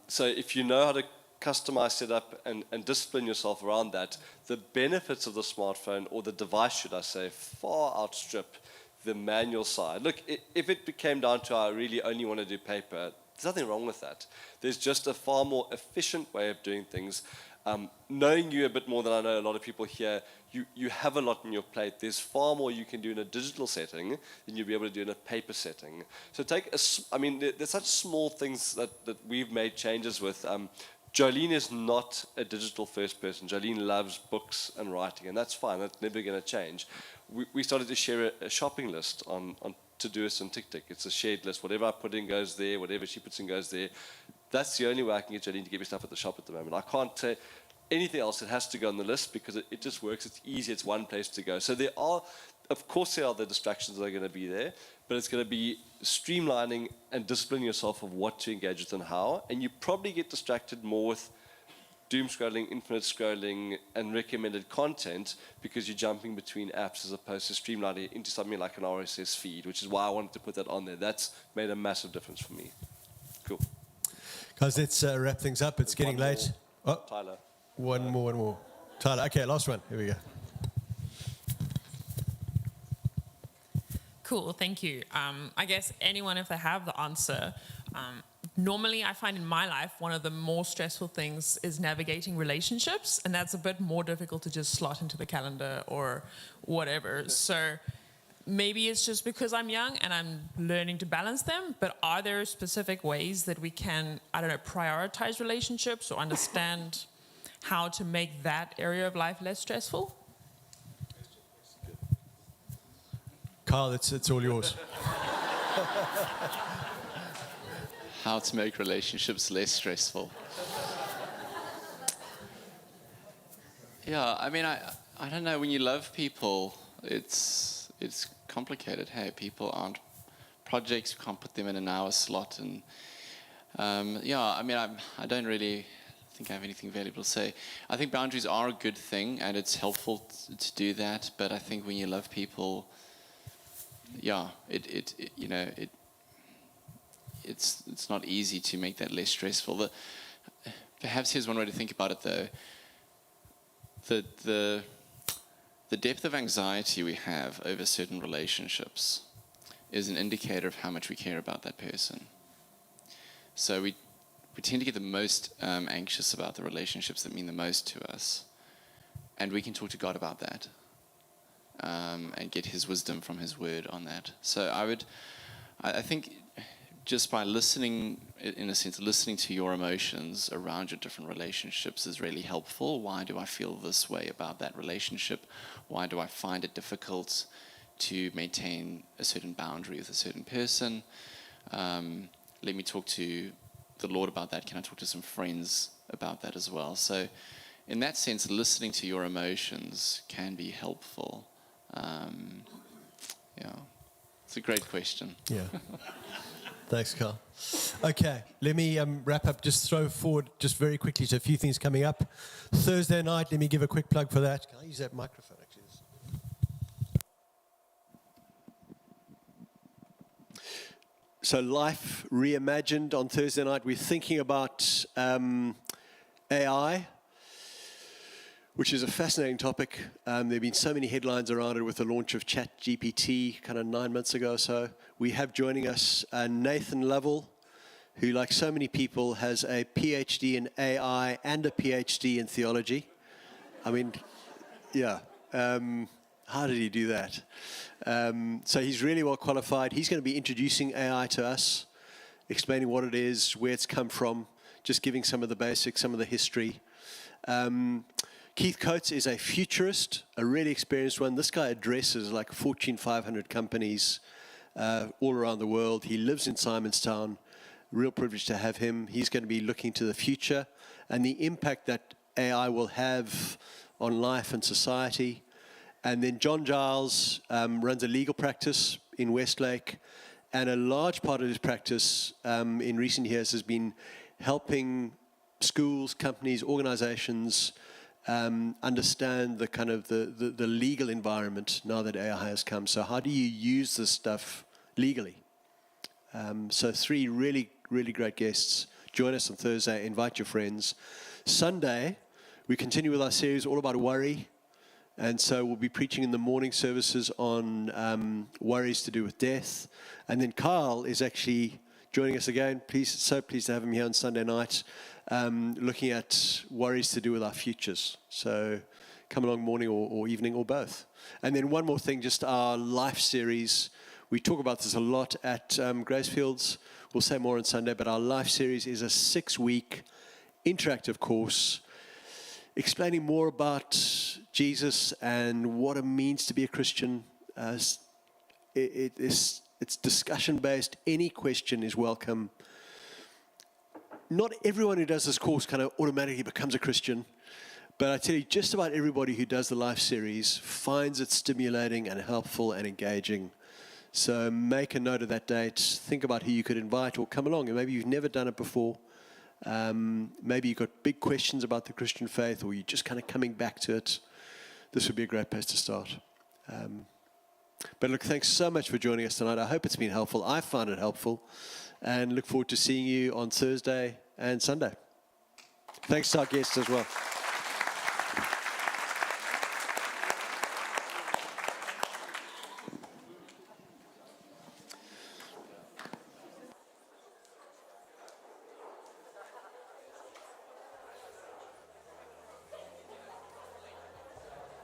So if you know how to customize, set up, and discipline yourself around that, the benefits of the smartphone, or the device, should I say, far outstrip the manual side. Look, if it became down to I really only want to do paper, there's nothing wrong with that. There's just a far more efficient way of doing things. Knowing you a bit more than I know a lot of people here, you have a lot on your plate. There's far more you can do in a digital setting than you'll be able to do in a paper setting. So there's such small things that we've made changes with. Jolene is not a digital first person. Jolene loves books and writing, and that's fine. That's never going to change. We started to share a shopping list on Todoist and TikTok. It's a shared list. Whatever I put in goes there. Whatever she puts in goes there. That's the only way I can get Jolene to give me stuff at the shop at the moment. I can't say anything else. It has to go on the list because it just works. It's easy. It's one place to go. So of course there are the distractions that are going to be there, but it's going to be streamlining and disciplining yourself of what to engage with and how. And you probably get distracted more with doom scrolling, infinite scrolling, and recommended content because you're jumping between apps as opposed to streamlining it into something like an RSS feed, which is why I wanted to put that on there. That's made a massive difference for me. Cool. Guys, let's wrap things up. It's getting late. Oh, Tyler. One more. Tyler, okay, last one. Here we go. Cool, thank you. I guess anyone, if they have the answer, normally I find in my life one of the more stressful things is navigating relationships, and that's a bit more difficult to just slot into the calendar or whatever. So maybe it's just because I'm young and I'm learning to balance them, but are there specific ways that we can, prioritize relationships or understand how to make that area of life less stressful? Carl, it's all yours. How to make relationships less stressful. Yeah, I mean, I don't know. When you love people, it's complicated. Hey, people aren't projects. You can't put them in an hour slot. And I don't really think I have anything valuable to say. I think boundaries are a good thing, and it's helpful to do that. But I think when you love people, it's not easy to make that less stressful. Perhaps here's one way to think about it, though. The depth of anxiety we have over certain relationships is an indicator of how much we care about that person. So we tend to get the most anxious about the relationships that mean the most to us, and we can talk to God about that. And get his wisdom from his word on that. So I think just by listening, in a sense, listening to your emotions around your different relationships is really helpful. Why do I feel this way about that relationship? Why do I find it difficult to maintain a certain boundary with a certain person? Let me talk to the Lord about that. Can I talk to some friends about that as well? So in that sense, listening to your emotions can be helpful. It's a great question. Yeah. Thanks, Carl. Okay, let me wrap up. Just throw forward just very quickly to a few things coming up. Thursday night, let me give a quick plug for that. Can I use that microphone, actually? So Life Reimagined on Thursday night. We're thinking about AI, which is a fascinating topic. There have been so many headlines around it with the launch of ChatGPT kind of 9 months ago or so. We have joining us Nathan Lovell, who, like so many people, has a PhD in AI and a PhD in theology. I mean, yeah. How did he do that? So he's really well qualified. He's going to be introducing AI to us, explaining what it is, where it's come from, just giving some of the basics, some of the history. Keith Coates is a futurist, a really experienced one. This guy addresses like Fortune 500 companies all around the world. He lives in Simonstown. Real privilege to have him. He's going to be looking to the future and the impact that AI will have on life and society. And then John Giles runs a legal practice in Westlake. And a large part of his practice in recent years has been helping schools, companies, organizations understand the kind of the legal environment now that AI has come. So how do you use this stuff legally? So 3 really, really great guests. Join us on Thursday. Invite your friends. Sunday, we continue with our series all about worry. And so we'll be preaching in the morning services on worries to do with death. And then Carl is actually joining us again. So pleased to have him here on Sunday night, looking at worries to do with our futures. So come along morning or evening or both. And then one more thing, just our life series. We talk about this a lot at Gracefields. We'll say more on Sunday, but our life series is a 6-week interactive course explaining more about Jesus and what it means to be a Christian. It's discussion-based. Any question is welcome. Not everyone who does this course kind of automatically becomes a Christian, but I tell you, just about everybody who does the life series finds it stimulating and helpful and engaging. So make a note of that date. Think about who you could invite or come along. And maybe you've never done it before. Maybe you've got big questions about the Christian faith, or you're just kind of coming back to it. This would be a great place to start. But look, thanks so much for joining us tonight. I hope it's been helpful. I found it helpful, and look forward to seeing you on Thursday and Sunday. Thanks to our guests as well.